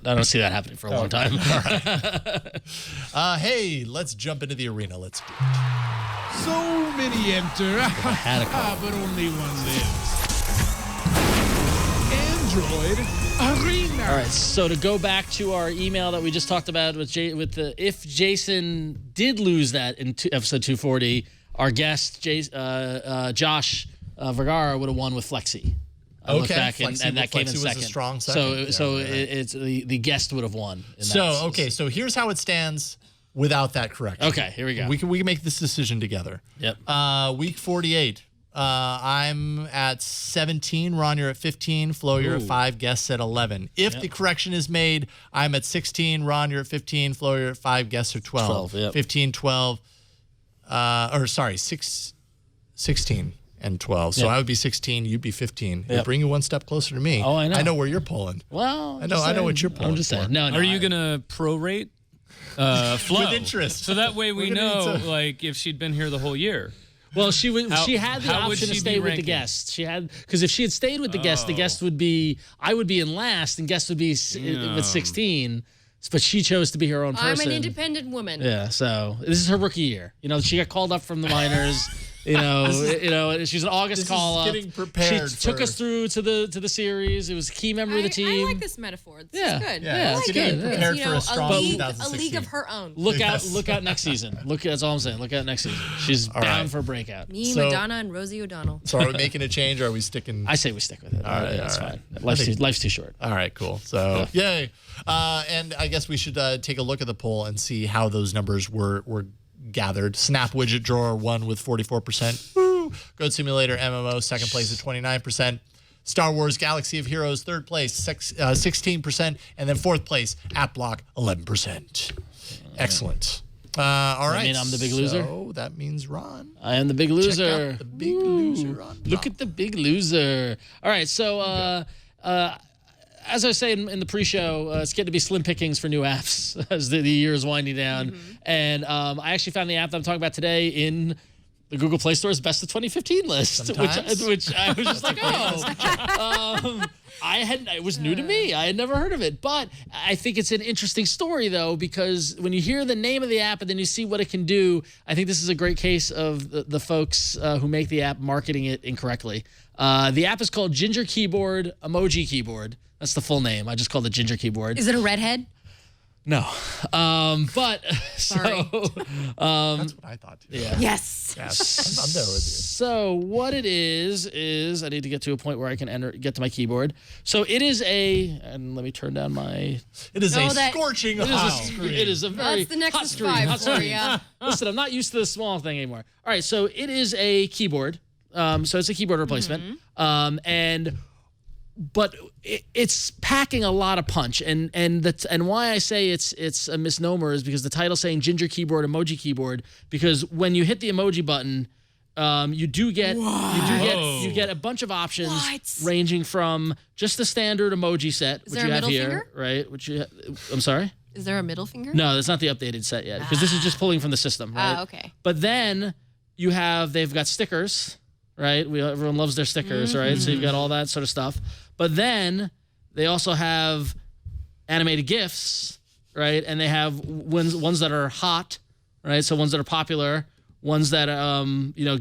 don't see that happening for a long time. All right. Hey, let's jump into the arena. Let's do it. So many enter, had a car. but only one lives. Android Arena. All right, so to go back to our email that we just talked about if Jason did lose that in episode 240, our guest Josh Vergara would have won with Flexi. I looked back and that came in Flexi second. was a strong second. It's the guest would have won. So here's how it stands without that correction. Okay, here we go. We can make this decision together. Yep. Week 48. I'm at 17. Ron, you're at 15. Flo, you're at 5. Guests at 11. If the correction is made, I'm at 16. Ron, you're at 15. Flo, you're at 5. Guests are 12. 15, 12. 16 and 12. So I would be 16. You'd be 15. It'd bring you one step closer to me. Oh, I know. I know where you're pulling. Well, I know what you're pulling. I'm just saying. No. Are you gonna prorate Flo with interest? So that way we We're gonna know, need to- like, if she'd been here the whole year. Well, she had the how would option to she stay be with the ranking? guests. Because if she had stayed with the guest would be I would be in last, and guest would be with 16. But she chose to be her own person. I'm an independent woman. Yeah, so this is her rookie year. She got called up from the minors. She's an August call up. Getting prepared. She took us through to the series. It was a key member of the team. I like this metaphor. This Yeah. is good. Yeah, I like getting it. prepared It's, for a strong a league 2016. of her own. Look out next season. That's all I'm saying. Look out next season. She's bound right. for a breakout. Me, So- Madonna, and Rosie O'Donnell. So are we making a change, or are we sticking? I say we stick with it. All right, that's all right. fine. Life's too short. All right, cool. So, yay. And I guess we should take a look at the poll and see how those numbers were gathered. Snap Widget Drawer won with 44%. Woo! Goat Simulator MMO, second place at 29%. Star Wars Galaxy of Heroes, third place, 16%. And then fourth place, AppBlock, 11%. Excellent. All right. mean I'm the big loser? So that means Ron. I am the big loser. Check out the big loser on Look top. at the big loser. All right, so as I was saying in the pre-show, it's getting to be slim pickings for new apps as the year is winding down. And I actually found the app that I'm talking about today in the Google Play Store's Best of 2015 list, which I was just like, it was new to me. I had never heard of it. But I think it's an interesting story, though, because when you hear the name of the app and then you see what it can do, I think this is a great case of the folks who make the app marketing it incorrectly. The app is called Ginger Keyboard Emoji Keyboard. That's the full name. I just called it Ginger Keyboard. Is it a redhead? No. But Sorry. That's what I thought, too. Yeah. Yes. Yes. I'm there with you. So what it is I need to get to a point where I can get to my keyboard. So it is and let me turn down my. It is a that- scorching It hot is screen. it is a very That's the hot Nexus screen. 5 Hot for screen. you. Listen, I'm not used to the small thing anymore. All right, so it is a keyboard. So it's a keyboard replacement. But it's packing a lot of punch, and why I say it's a misnomer is because the title's saying Ginger Keyboard Emoji Keyboard, because when you hit the emoji button, you get a bunch of options ranging from just the standard emoji set, which there you a have middle here, finger? right? I'm sorry. Is there a middle finger? No, that's not the updated set yet, because this is just pulling from the system, right? Okay. But then they've got stickers, right? Everyone loves their stickers, right? So you've got all that sort of stuff. But then they also have animated GIFs, right? And they have ones that are hot, right? So ones that are popular, ones that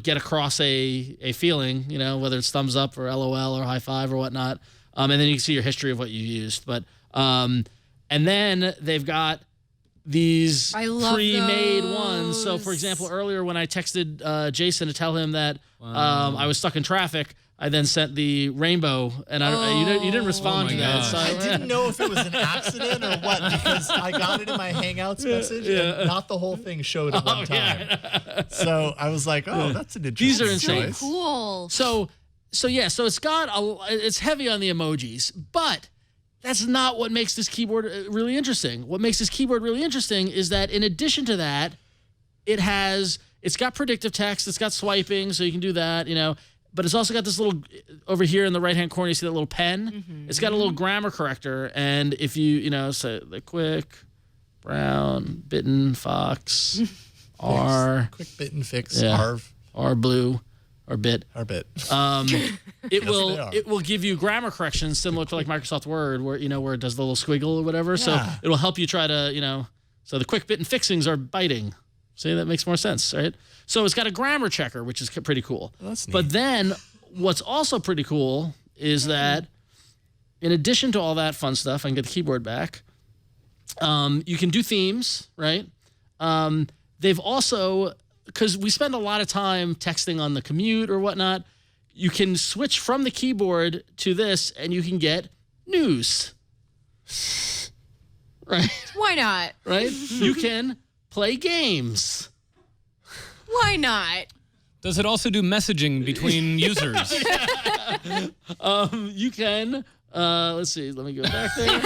get across a feeling, whether it's thumbs up or LOL or high five or whatnot. And then you can see your history of what you used. But and then they've got these I love pre-made those. ones. So, for example, earlier when I texted Jason to tell him that I was stuck in traffic, I then sent the rainbow, and you didn't respond to that. gosh. So, I didn't know if it was an accident or what, because I got it in my Hangouts message, and not the whole thing showed at one time. So I was like, oh, that's an interesting These are insane. choice. Cool. So it's it's heavy on the emojis, but that's not what makes this keyboard really interesting. What makes this keyboard really interesting is that in addition to that, it's got predictive text, it's got swiping, so you can do that, but it's also got this little, over here in the right-hand corner, you see that little pen? It's got a little grammar corrector, and if you, say the quick, brown, bitten, fox, R, Quick bit and fix, Yeah. ARV, R blue, or bit, our bit. it are. will give you grammar corrections similar to like Microsoft Word, where where it does the little squiggle or whatever. So Yeah. it'll help you try to so the quick bit and fixings are biting. See, that makes more sense, right? So it's got a grammar checker, which is pretty cool. That's neat. But then what's also pretty cool is that in addition to all that fun stuff, I can get the keyboard back. You can do themes, right? They've also, because we spend a lot of time texting on the commute or whatnot, you can switch from the keyboard to this and you can get news. Right? Why not? Right? You can play games. Why not? Does it also do messaging between users? You can, let's see, let me go back there.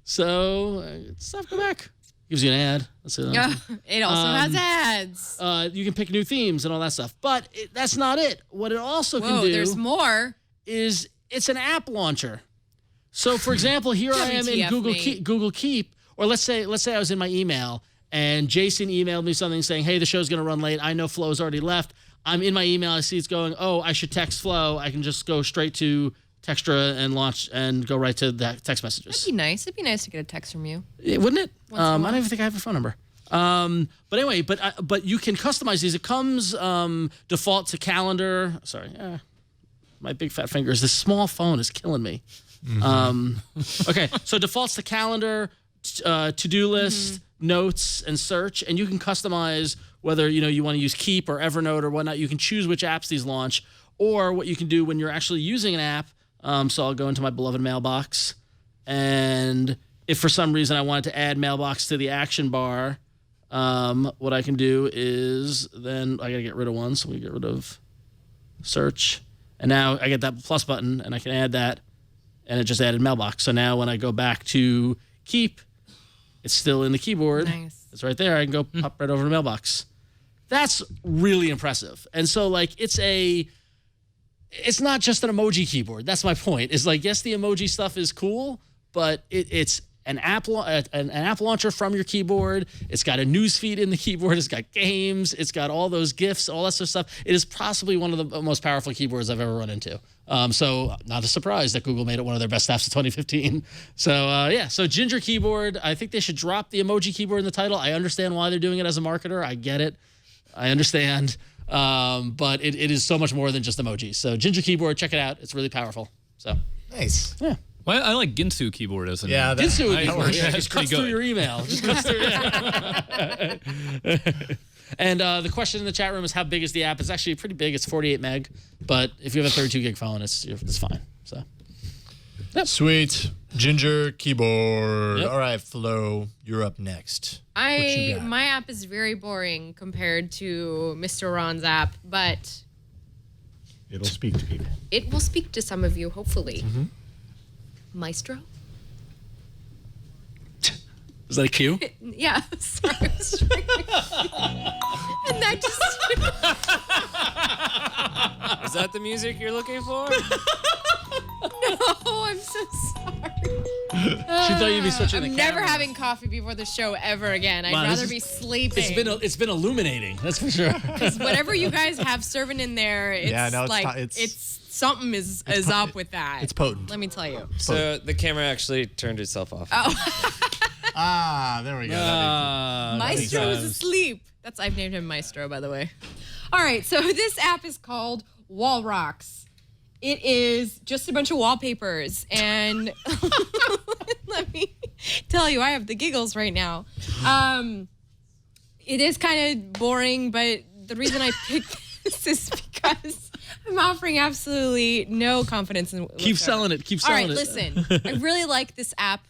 So, stuff, go back. Gives you an ad. That's it. It also has ads. You can pick new themes and all that stuff. But that's not it. What it also can Whoa, do there's more. is it's an app launcher. So, for example, here I am in WTF, Google mate. Google Keep, or let's say I was in my email and Jason emailed me something saying, hey, the show's going to run late. I know Flo's already left. I'm in my email. I see it's going, oh, I should text Flo. I can just go straight to Textra and launch and go right to the text messages. That'd be nice. It'd be nice to get a text from you. Wouldn't it? Once in a I while. don't even think I have your phone number. But anyway, but you can customize these. It comes default to calendar. Sorry, my big fat fingers. This small phone is killing me. Okay, so defaults to calendar, to-do list, notes, and search, and you can customize whether you want to use Keep or Evernote or whatnot. You can choose which apps these launch, or what you can do when you're actually using an app. So I'll go into my beloved mailbox, and if for some reason I wanted to add mailbox to the action bar, what I can do is then I gotta get rid of one, so we get rid of search, and now I get that plus button, and I can add that, and it just added mailbox. So now when I go back to Keep, it's still in the keyboard. Nice. It's right there. I can go pop right over to mailbox. That's really impressive. And so it's not just an emoji keyboard. That's my point. Is yes, the emoji stuff is cool, but it's an app launcher from your keyboard. It's got a news feed in the keyboard. It's got games. It's got all those GIFs, all that sort of stuff. It is possibly one of the most powerful keyboards I've ever run into. So not a surprise that Google made it one of their best apps of 2015. So Ginger keyboard. I think they should drop the emoji keyboard in the title. I understand why they're doing it as a marketer. I get it. I understand. But it is so much more than just emojis. So Ginger keyboard, check it out. It's really powerful. So Nice. yeah. Well, I like Ginsu keyboard as a name. Yeah, Ginsu would be that cool. works. Yeah, That's just cuts pretty through good. your email. Just cuts through. And the question in the chat room is, how big is the app? It's actually pretty big. It's 48 meg. But if you have a 32 gig phone, it's fine. So Sweet. Ginger keyboard. Yep. All right, Flo, you're up next. you got? My app is very boring compared to Mr. Ron's app, but It'll speak to people. it will speak to some of you, hopefully. Maestro? is that a cue? Yeah, sorry. I was trying and that just... Is that the music you're looking for? Oh, I'm so sorry. She thought you'd be switching the I'm never camera. having coffee before the show ever again. I'd Wow, this rather is- be sleeping. It's been illuminating. That's for sure. Because whatever you guys have serving in there, it's Yeah, no, it's like ti- it's- something is up with that. It's potent. Let me tell you. So the camera actually turned itself off. There we go. Maestro is asleep. I've named him Maestro, by the way. All right, so this app is called Wall Rocks. It is just a bunch of wallpapers, and let me tell you, I have the giggles right now. It is kind of boring, but the reason I picked this is because I'm offering absolutely no confidence in Keep whatsoever. selling it. Keep All selling right, it. listen. I really like this app,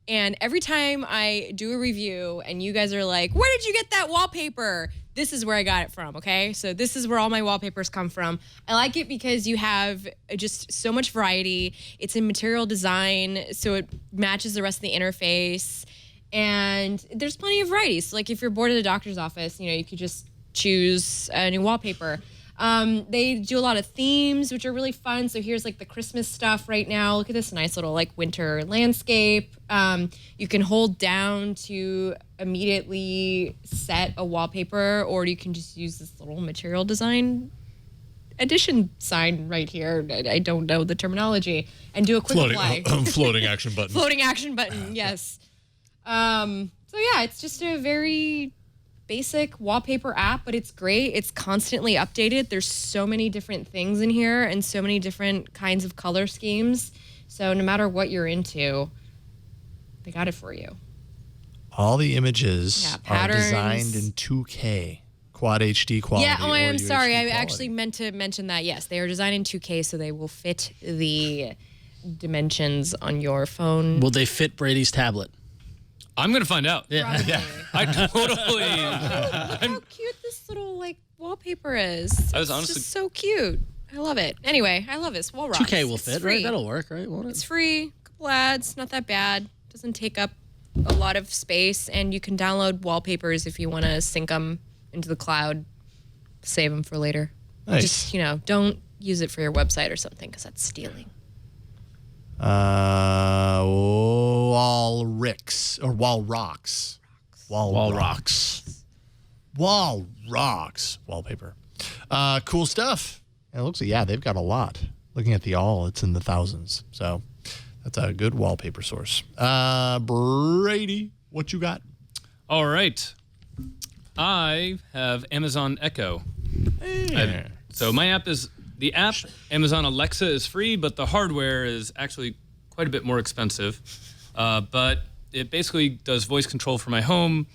and every time I do a review and you guys are like, where did you get that wallpaper? This is where I got it from, okay? So this is where all my wallpapers come from. I like it because you have just so much variety. It's in material design, so it matches the rest of the interface. And there's plenty of variety. So like if you're bored at a doctor's office, you could just choose a new wallpaper. They do a lot of themes, which are really fun. So here's like the Christmas stuff right now. Look at this nice little like winter landscape. You can hold down to immediately set a wallpaper, or you can just use this little material design addition sign right here. I don't know the terminology. And do a quick apply. Floating action button. Floating action button, yes. So yeah, it's just a very basic wallpaper app, but it's great. It's constantly updated. There's so many different things in here and so many different kinds of color schemes. So no matter what you're into, they got it for you. All the images Yeah, are patterns. designed in 2K, quad HD quality. Yeah, I am or sorry. UHD I quality. actually meant to mention that. Yes, they are designed in 2K, so they will fit the dimensions on your phone. Will they fit Brady's tablet? I'm gonna find out. Probably. I totally. Look how cute this little like wallpaper is. I was It's honestly- just so cute. I love it. Anyway, I love this. Wall Rocks. 2K will It's fit, free. right? That'll work, right? Won't It's it? free. Couple ads. Not that bad. Doesn't take up a lot of space, and you can download wallpapers if you want to sync them into the cloud. Save them for later. Nice. Just don't use it for your website or something because that's stealing. Wall Ricks or Wall Rocks. Wall rocks. Wall rocks. Wallpaper. Cool stuff. And it looks like, yeah, they've got a lot. Looking at the all, it's in the thousands. So that's a good wallpaper source. Brady, what you got? All right. I have Amazon Echo. So my app is, the app, Amazon Alexa, is free, but the hardware is actually quite a bit more expensive. But it basically does voice control for my home.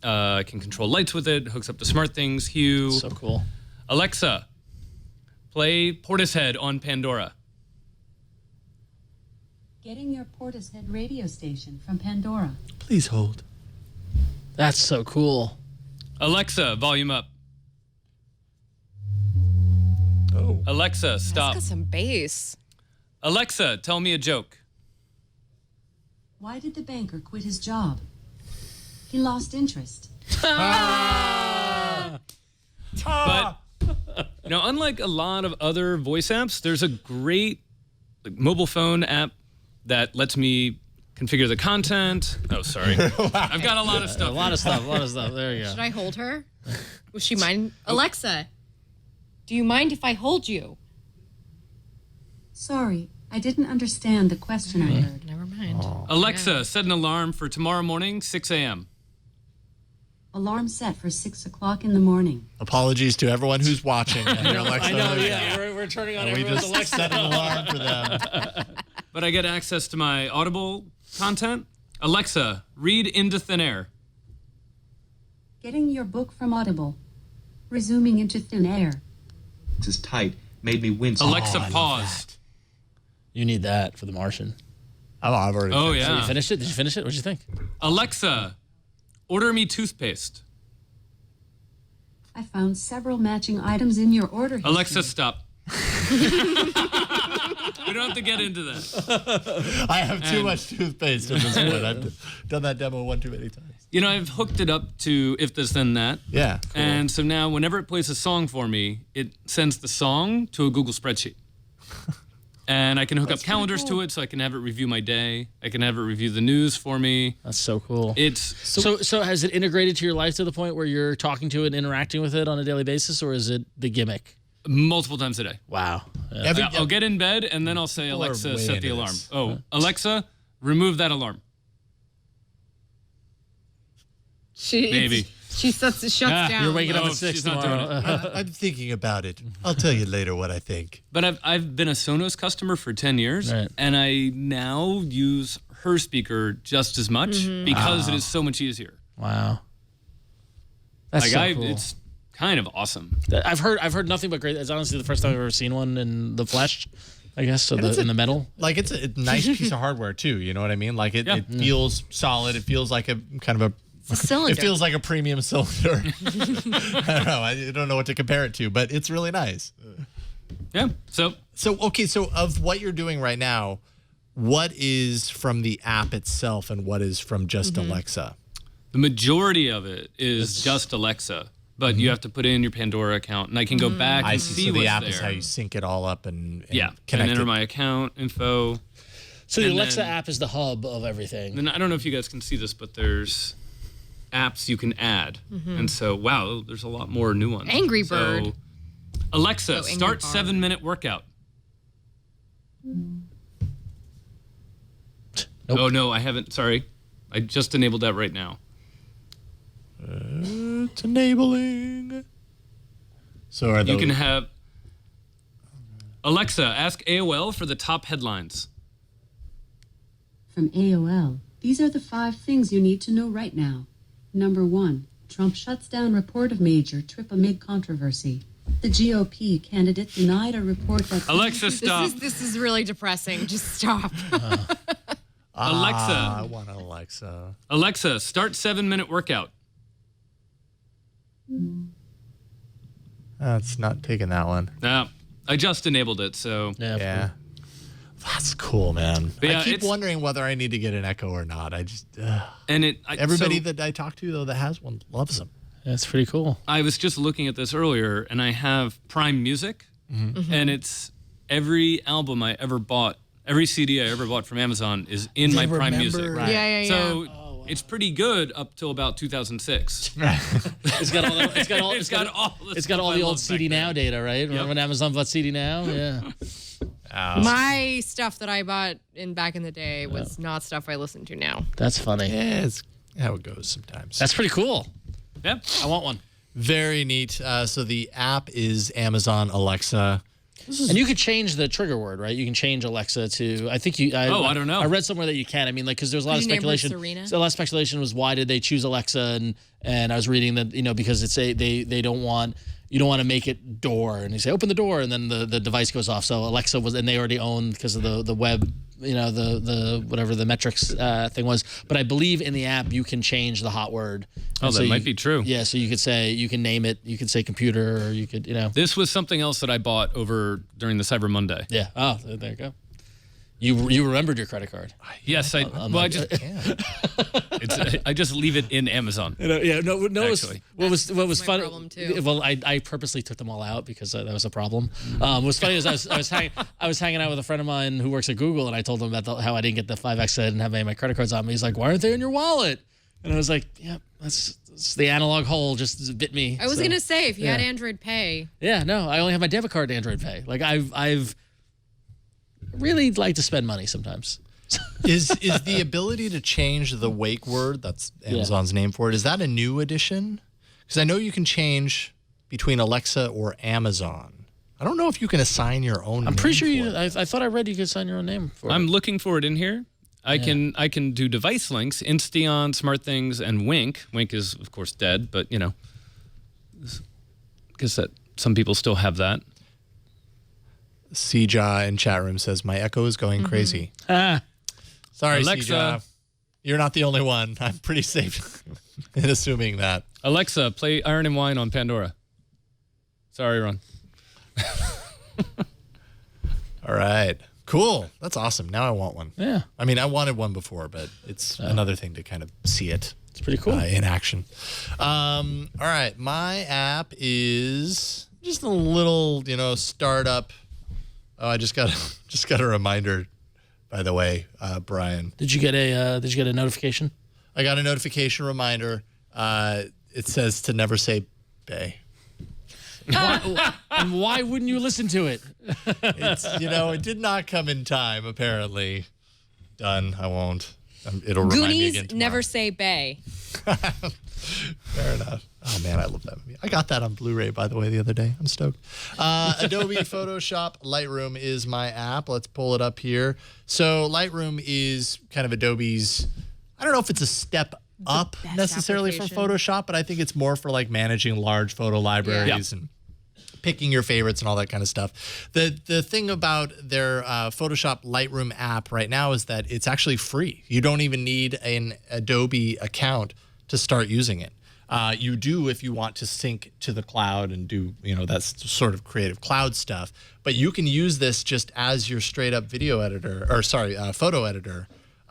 I can control lights with it, hooks up to SmartThings, Hue. So cool. Alexa, play Portishead on Pandora. Getting your Portishead radio station from Pandora. Please hold. That's so cool. Alexa, volume up. Oh. Alexa, stop. That's got some bass. Alexa, tell me a joke. Why did the banker quit his job? He lost interest. But, unlike a lot of other voice apps, there's a great mobile phone app that lets me configure the content. Oh, sorry. I've got a lot of stuff. A lot of stuff. There you go. Should I hold her? Will she mind? Alexa, do you mind if I hold you? Sorry, I didn't understand the question I heard. Never mind. Alexa, set an alarm for tomorrow morning, 6 a.m. Alarm set for 6 o'clock in the morning. Apologies to everyone who's watching. And their Alexa I know, right yeah. now. We're turning on And we everyone's just Alexa. set an alarm for them. But I get access to my Audible content. Alexa, read Into Thin Air. Getting your book from Audible. Resuming into thin air. This is tight. Made me wince. Alexa, pause. You need that for The Martian. Oh, I've already. Oh, finished So yeah. you finished it? Did you finish it? What'd you think? Alexa, order me toothpaste. I found several matching items in your order history. Alexa, stop. We don't have to get into that. I have too much toothpaste at this point. I've done that demo one too many times. I've hooked it up to If This Then That. Yeah. Cool. And so now whenever it plays a song for me, it sends the song to a Google spreadsheet. And I can hook up calendars to it so I can have it review my day. I can have it review the news for me. That's so cool. It's So has it integrated to your life to the point where you're talking to it and interacting with it on a daily basis, or is it the gimmick? multiple times a day. Wow. Yeah. I'll get in bed and then I'll say, People are Alexa, way set the into alarm. this. Oh, Alexa, remove that alarm. Maybe. She shuts down. You're waking up No, at 6 she's not doing tomorrow. I'm thinking about it. I'll tell you later what I think. But I've been a Sonos customer for 10 years, Right. and I now use her speaker just as much because it is so much easier. Wow. That's so cool. It's kind of awesome. I've heard nothing but great. It's honestly the first time I've ever seen one in the flesh, I guess, so in the metal. Like it's a nice piece of hardware too. You know what I mean? Like it feels solid. It feels like a kind of a. It's a cylinder. It feels like a premium cylinder. I don't know. I don't know what to compare it to, but it's really nice. Yeah. So Okay. So of what you're doing right now, what is from the app itself, and what is from just Alexa? the majority of it is just Alexa, but you have to put in your Pandora account, and I can go back I and see. see So the what's app there. is how you sync it all up and and connect enter it. my account info. So the And Alexa then- app is the hub of everything. Then I don't know if you guys can see this, but there's apps you can add, and so wow, there's a lot more new ones. Angry Bird. So, Alexa, Angry start Bird. 7-minute workout. Nope. Oh no, I haven't. Sorry, I just enabled that right now. It's enabling. So are those? You can have Alexa ask AOL for the top headlines. From AOL, these are the 5 things you need to know right now. Number 1, Trump shuts down report of major trip amid controversy. The GOP candidate denied a report that... Alexa, stop. This is really depressing. Just stop. Alexa, I want an Alexa. Alexa, start 7-minute workout. It's not taking that one. I just enabled it, so Yeah. That's cool, man. But yeah, I keep it's- wondering whether I need to get an Echo or not. I just and everybody so that I talk to though that has one loves them. That's pretty cool. I was just looking at this earlier, and I have Prime Music, and it's every album I ever bought, every CD I ever bought from Amazon is in my Prime Music. Right. Yeah. So It's pretty good up till about 2006. It's got all the old CD Now data, right? Remember when Amazon bought CD Now? Yeah. My stuff that I bought back in the day was not stuff I listen to now. That's funny. Yeah, it's how it goes sometimes. That's pretty cool. Yep. I want one. Very neat. So the app is Amazon Alexa. And you could change the trigger word, right? You can change Alexa to. I think you. I don't know. I read somewhere that you can. I mean, like, because there's a lot of speculation. So a lot of speculation was why did they choose Alexa? And I was reading that because it's they don't want. You don't want to make it door, and you say open the door, and then the device goes off. So Alexa was, and they already own because of the web, the whatever the metrics thing was. But I believe in the app you can change the hot word. Oh, that might be true. Yeah, so you could say you can name it. You could say computer, or you could This was something else that I bought over during the Cyber Monday. Yeah. Oh, there you go. You remembered your credit card? Yes, I just leave it in Amazon. No. Actually. What was my funny? problem, too. Well, I purposely took them all out because that was a problem. What was funny is I was hanging out with a friend of mine who works at Google, and I told him about how I didn't get the 5X. I didn't have any of my credit cards on me. He's like, "Why aren't they in your wallet?" And I was like, "Yeah, that's the analog hole just bit me." I was gonna say if you had Android Pay. Yeah, no, I only have my debit card to Android Pay. Like I've really like to spend money sometimes. Is the ability to change the wake word, that's Amazon's name for it, is that a new addition? Because I know you can change between Alexa or Amazon. I don't know if you can assign your own I'm pretty sure name I thought I read you could assign your own name for it. I'm looking for it in here. I can do device links, Insteon, SmartThings, and Wink. Wink is, of course, dead, but, I guess that some people still have that. Sija in chat room says, my Echo is going crazy. Sorry, Alexa. Sija. You're not the only one. I'm pretty safe in assuming that. Alexa, play Iron and Wine on Pandora. Sorry, Ron. All right. Cool. That's awesome. Now I want one. Yeah. I mean, I wanted one before, but it's another thing to kind of see it. It's pretty cool. In action. All right. My app is just a little, startup. Oh, I just got a reminder, by the way, Brian. Did you get a notification? I got a notification reminder. It says to never say "bay." And why wouldn't you listen to it? It's it did not come in time. Apparently, done. I won't. It'll remind me again Goonies tomorrow. never say "bay." Fair enough. Oh man, I love that movie. I got that on Blu-ray, by the way, the other day. I'm stoked. Adobe Photoshop Lightroom is my app. Let's pull it up here. So Lightroom is kind of Adobe's. I don't know if it's a step up necessarily from Photoshop, but I think it's more for like managing large photo libraries and picking your favorites and all that kind of stuff. The thing about their Photoshop Lightroom app right now is that it's actually free. You don't even need an Adobe account to start using it. You do if you want to sync to the cloud and do, that sort of creative cloud stuff. But you can use this just as your straight up photo editor,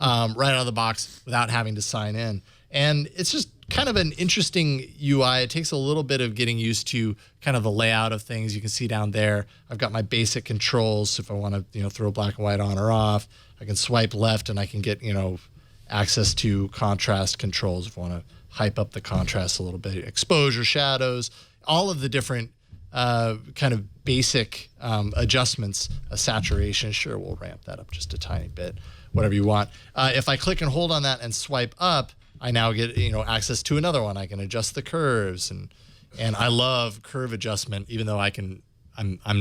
right out of the box without having to sign in. And it's just kind of an interesting UI. It takes a little bit of getting used to kind of the layout of things. You can see down there, I've got my basic controls. So if I want to, throw black and white on or off, I can swipe left and I can get, access to contrast controls if I want to hype up the contrast a little bit, exposure, shadows, all of the different kind of basic adjustments, saturation. Sure, we'll ramp that up just a tiny bit, whatever you want. If I click and hold on that and swipe up, I now get access to another one. I can adjust the curves, and I love curve adjustment, even though I'm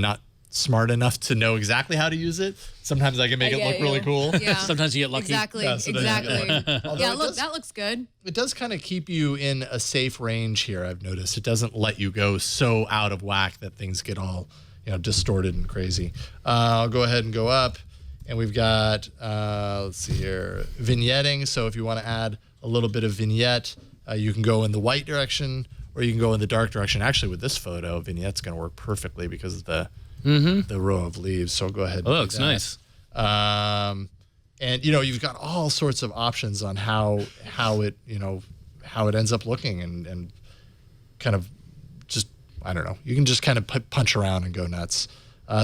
not smart enough to know exactly how to use it. Sometimes I can make it look really cool. Yeah. Sometimes you get lucky. Exactly. Yeah, look, that looks good. It does kind of keep you in a safe range here, I've noticed. It doesn't let you go so out of whack that things get all distorted and crazy. I'll go ahead and go up, and we've got, let's see here, vignetting. So if you want to add a little bit of vignette, you can go in the white direction or you can go in the dark direction. Actually, with this photo, vignette's going to work perfectly because of the row of leaves. So go ahead. Oh, that looks nice. And you've got all sorts of options on how it ends up looking and kind of just, I don't know. You can just kind of punch around and go nuts.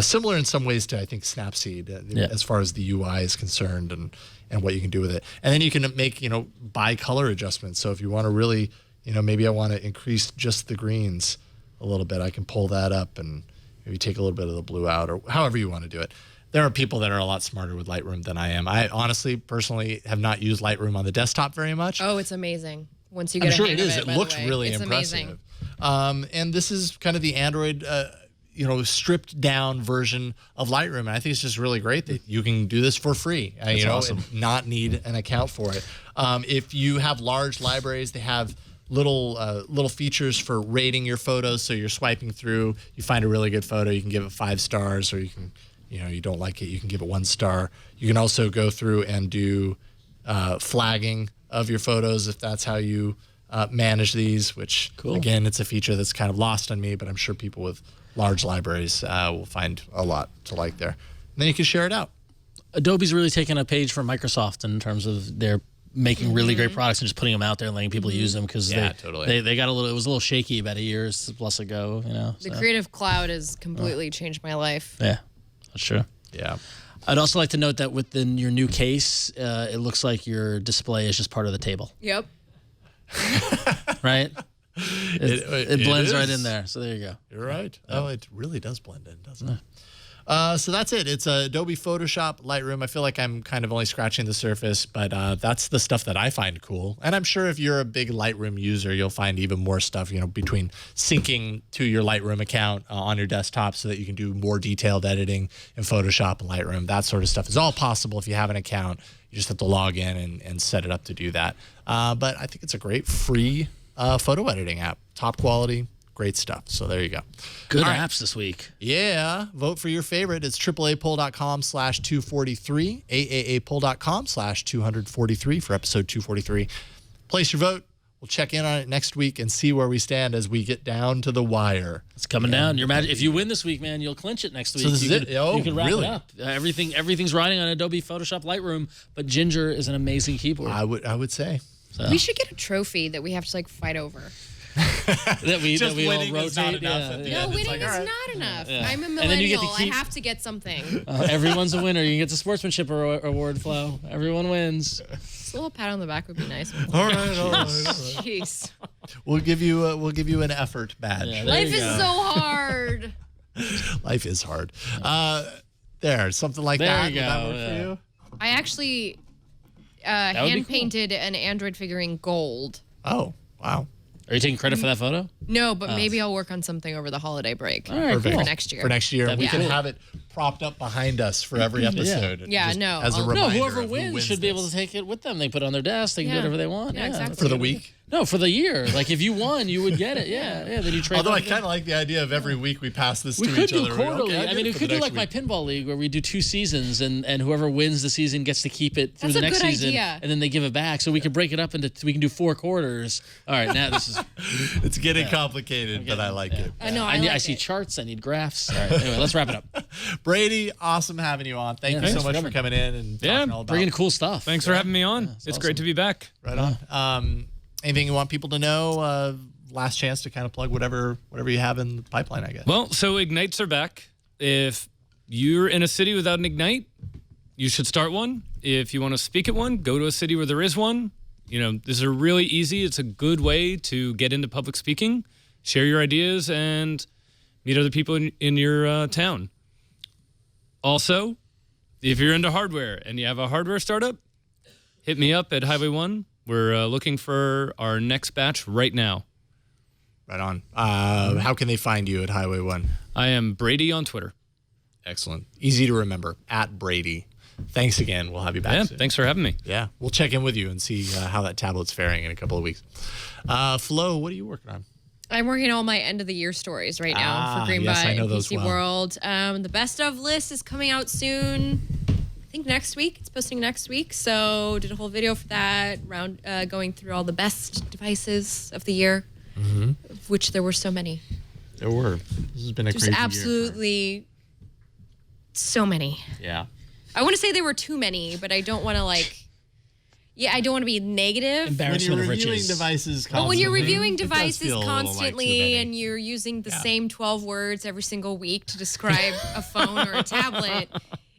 Similar in some ways to, I think, Snapseed, as far as the UI is concerned and what you can do with it. And then you can make, by color adjustments. So if you want to really, maybe I want to increase just the greens a little bit, I can pull that up and maybe take a little bit of the blue out, or however you want to do it. There are people that are a lot smarter with Lightroom than I am. I honestly, personally, have not used Lightroom on the desktop very much. Oh, it's amazing. Once you get I'm sure a hang it is. of it, It looks by the way. really It's impressive. amazing. And this is kind of the Android, stripped down version of Lightroom. And I think it's just really great that you can do this for free. awesome. And not need an account for it. If you have large libraries, they have little features for rating your photos. So you're swiping through, you find a really good photo, you can give it 5 stars, or you can, you don't like it, you can give it 1 star. You can also go through and do flagging of your photos if that's how you manage these, which again, it's a feature that's kind of lost on me, but I'm sure people with large libraries will find a lot to like there. And then you can share it out. Adobe's really taken a page from Microsoft in terms of their making really great products and just putting them out there and letting people use them, because they got it was a little shaky about a year plus ago. The Creative Cloud has completely changed my life. Yeah, that's true. Yeah. I'd also like to note that within your new case, it looks like your display is just part of the table. Yep. Right? It blends right in there. So there you go. You're right. Oh, it really does blend in, doesn't it? So that's it. It's Adobe Photoshop, Lightroom. I feel like I'm kind of only scratching the surface, but that's the stuff that I find cool. And I'm sure if you're a big Lightroom user, you'll find even more stuff, between syncing to your Lightroom account on your desktop so that you can do more detailed editing in Photoshop and Lightroom. That sort of stuff is all possible if you have an account. You just have to log in and set it up to do that. But I think it's a great free photo editing app. Top quality. Great stuff. So there you go. Good apps this week. Yeah. Vote for your favorite. It's AAApoll.com/243, AAApoll.com/243 for episode 243. Place your vote. We'll check in on it next week and see where we stand as we get down to the wire. It's coming down. If you win this week, man, you'll clinch it next week. So this is it? You can wrap really? it up. Everything's riding on Adobe Photoshop Lightroom, but Ginger is an amazing keyboard. I would say. So. We should get a trophy that we have to fight over. that we all winning is not rotate. enough at the end. Winning is not enough. Yeah. I'm a And then you get millennial. to keep- I have to get something. Everyone's a winner. You get the sportsmanship award, Flo. Everyone wins. Just a little pat on the back would be nice. All right. Jeez. We'll give you an effort badge. Yeah, Life is so hard. Life is hard. Something like There that. you Would that go, work yeah. for you? I actually would be cool. hand painted an Android figurine gold. Oh, wow. Are you taking credit for that photo? No, but maybe I'll work on something over the holiday break. All right, Perfect. cool. For next year. For next year, That'd we be can cool. have it propped up behind us for every episode. Yeah, just no. As a No, reminder whoever of who wins should be able this. to take it with them. They put it on their desk. They can do Yeah. whatever they want. Yeah, exactly. For the week? No, for the year. Like if you won, you would get it. Yeah. Then you trade. Although I them. kind of like the idea of every week we pass this We to could each do other. quarterly. Okay, I mean, we could do like my pinball league where we do 2 seasons and whoever wins the season gets to keep it through That's the a next good season. idea. And then they give it back. So we could break it up we can do 4 quarters. All right, now this is. It's getting complicated, but I like it. I know. I see charts. I need graphs. All right, anyway, let's wrap it up. Brady, awesome having you on. Thank you thanks so for much for coming. coming in and talking all about Bringing cool stuff. Thanks for having me on. It's awesome. great to be back. Right on. Anything you want people to know? Last chance to kind of plug whatever you have in the pipeline, I guess. Well, so Ignites are back. If you're in a city without an Ignite, you should start one. If you want to speak at one, go to a city where there is one. This is really easy. It's a good way to get into public speaking, share your ideas, and meet other people in your town. Also, if you're into hardware and you have a hardware startup, hit me up at Highway 1. We're looking for our next batch right now. Right on. How can they find you at Highway 1? I am Brady on Twitter. Excellent. Easy to remember. At Brady. Thanks again. We'll have you back Yeah, soon. thanks for having me. Yeah. We'll check in with you and see how that tablet's faring in a couple of weeks. Flo, what are you working on? I'm working on all my end of the year stories right now for Greenbot yes, I know and those PC well. World. The best of list is coming out soon. I think next week. It's posting next week. So did a whole video for that, going through all the best devices of the year, of which there were so many. There were. This has been a There's crazy absolutely so many. year. Yeah. I want to say there were too many, but I don't want to Yeah, I don't want to be negative. When Embarrassment you're of reviewing riches. devices constantly, But when you're reviewing it does devices feel a little like too constantly many. and you're using the same 12 words every single week to describe a phone or a tablet,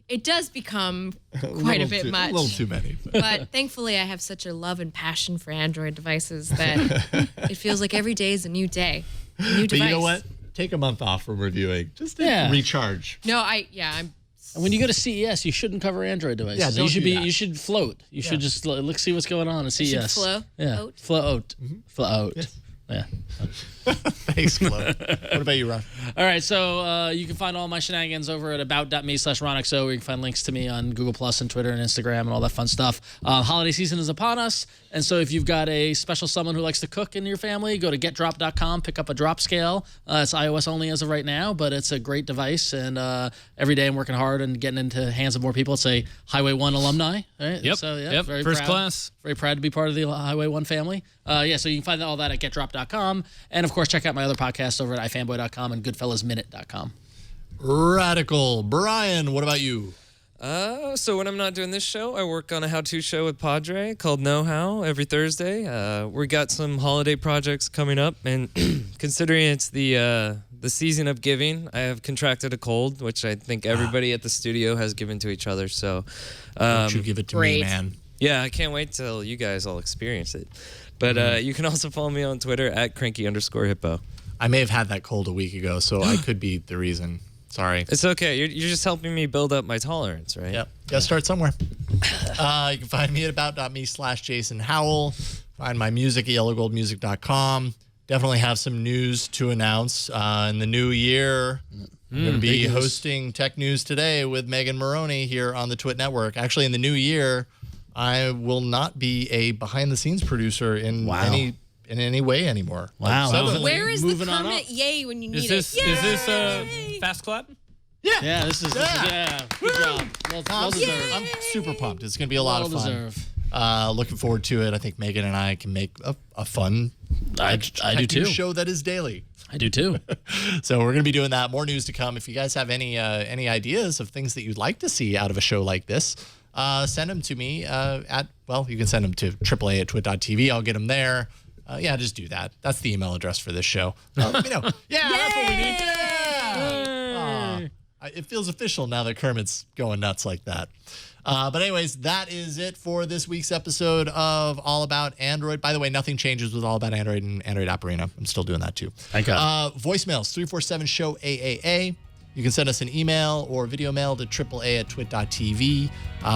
it does become quite a bit much. A little too many. But thankfully, I have such a love and passion for Android devices that it feels like every day is a new day, a new But device. you know what? Take a month off from reviewing. Just to Yeah. recharge. No, I'm. And when you go to CES, you shouldn't cover Android devices. Yeah, don't you should do that. You should float. You should just look, see what's going on at CES. should float? Yeah, Float? float. Float. Yeah. Thanks, Flo. What about you, Ron? All right, so you can find all my shenanigans over at about.me/RonXO, where you can find links to me on Google Plus and Twitter and Instagram and all that fun stuff. Holiday season is upon us, and so if you've got a special someone who likes to cook in your family, go to getdrop.com, pick up a drop scale. It's iOS only as of right now, but it's a great device, and every day I'm working hard and getting into hands of more people. It's a Highway 1 alumni, right? Yep. So, Yep. very First proud. class. Very proud to be part of the Highway 1 family. So you can find all that at getdrop.com. And, of course, check out my other podcasts over at ifanboy.com and goodfellasminute.com. Radical. Brian, what about you? So when I'm not doing this show, I work on a how-to show with Padre called Know How every Thursday. We got some holiday projects coming up, and considering it's the season of giving, I have contracted a cold, which I think everybody at the studio has given to each other. So, Don't you give it to me, great. man. yeah, I can't wait till you guys all experience it. But you can also follow me on Twitter at cranky_hippo. I may have had that cold a week ago, so I could be the reason. Sorry. It's okay. You're just helping me build up my tolerance, right? Yep. Gotta start somewhere. You can find me at about.me/Jason Howell. Find my music at yellowgoldmusic.com. Definitely have some news to announce. In the new year, I'm going to be hosting Tech News Today with Megan Maroney here on the Twit Network. Actually, in the new year, I will not be a behind-the-scenes producer in any way anymore. Wow. Suddenly- Where is the Moving on Kermit up. yay when you need Is this Yay! a fast clap? Yeah, this is good job. Well deserved. I'm super pumped. It's going to be a lot of fun. deserved. Looking forward to it. I think Megan and I can make a fun I do too. show that is daily. I do too. So we're going to be doing that. More news to come. If you guys have any ideas of things that you'd like to see out of a show like this, send them to me you can send them to AAA@twit.tv. I'll get them there. Just do that. That's the email address for this show. Let me know. Yeah, that's what we need. Yeah. It feels official now that Kermit's going nuts like that. But anyways, that is it for this week's episode of All About Android. By the way, nothing changes with All About Android and Android App Arena. I'm still doing that too. Thank God. Voicemails, 347-SHOW-AAA. You can send us an email or video mail to AAA@twit.tv.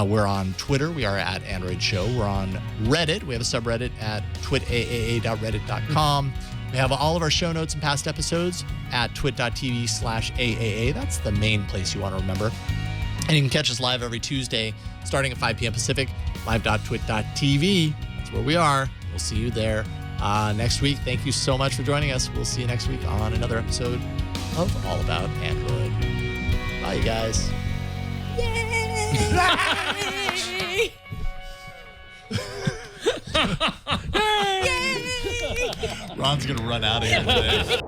We're on Twitter. We are at Android Show. We're on Reddit. We have a subreddit at twitaaa.reddit.com. We have all of our show notes and past episodes at twit.tv/AAA. That's the main place you want to remember. And you can catch us live every Tuesday starting at 5 p.m. Pacific, live.twit.tv. That's where we are. We'll see you there next week. Thank you so much for joining us. We'll see you next week on another episode of All About Android. Bye, you guys. Ron's going to run out of here today.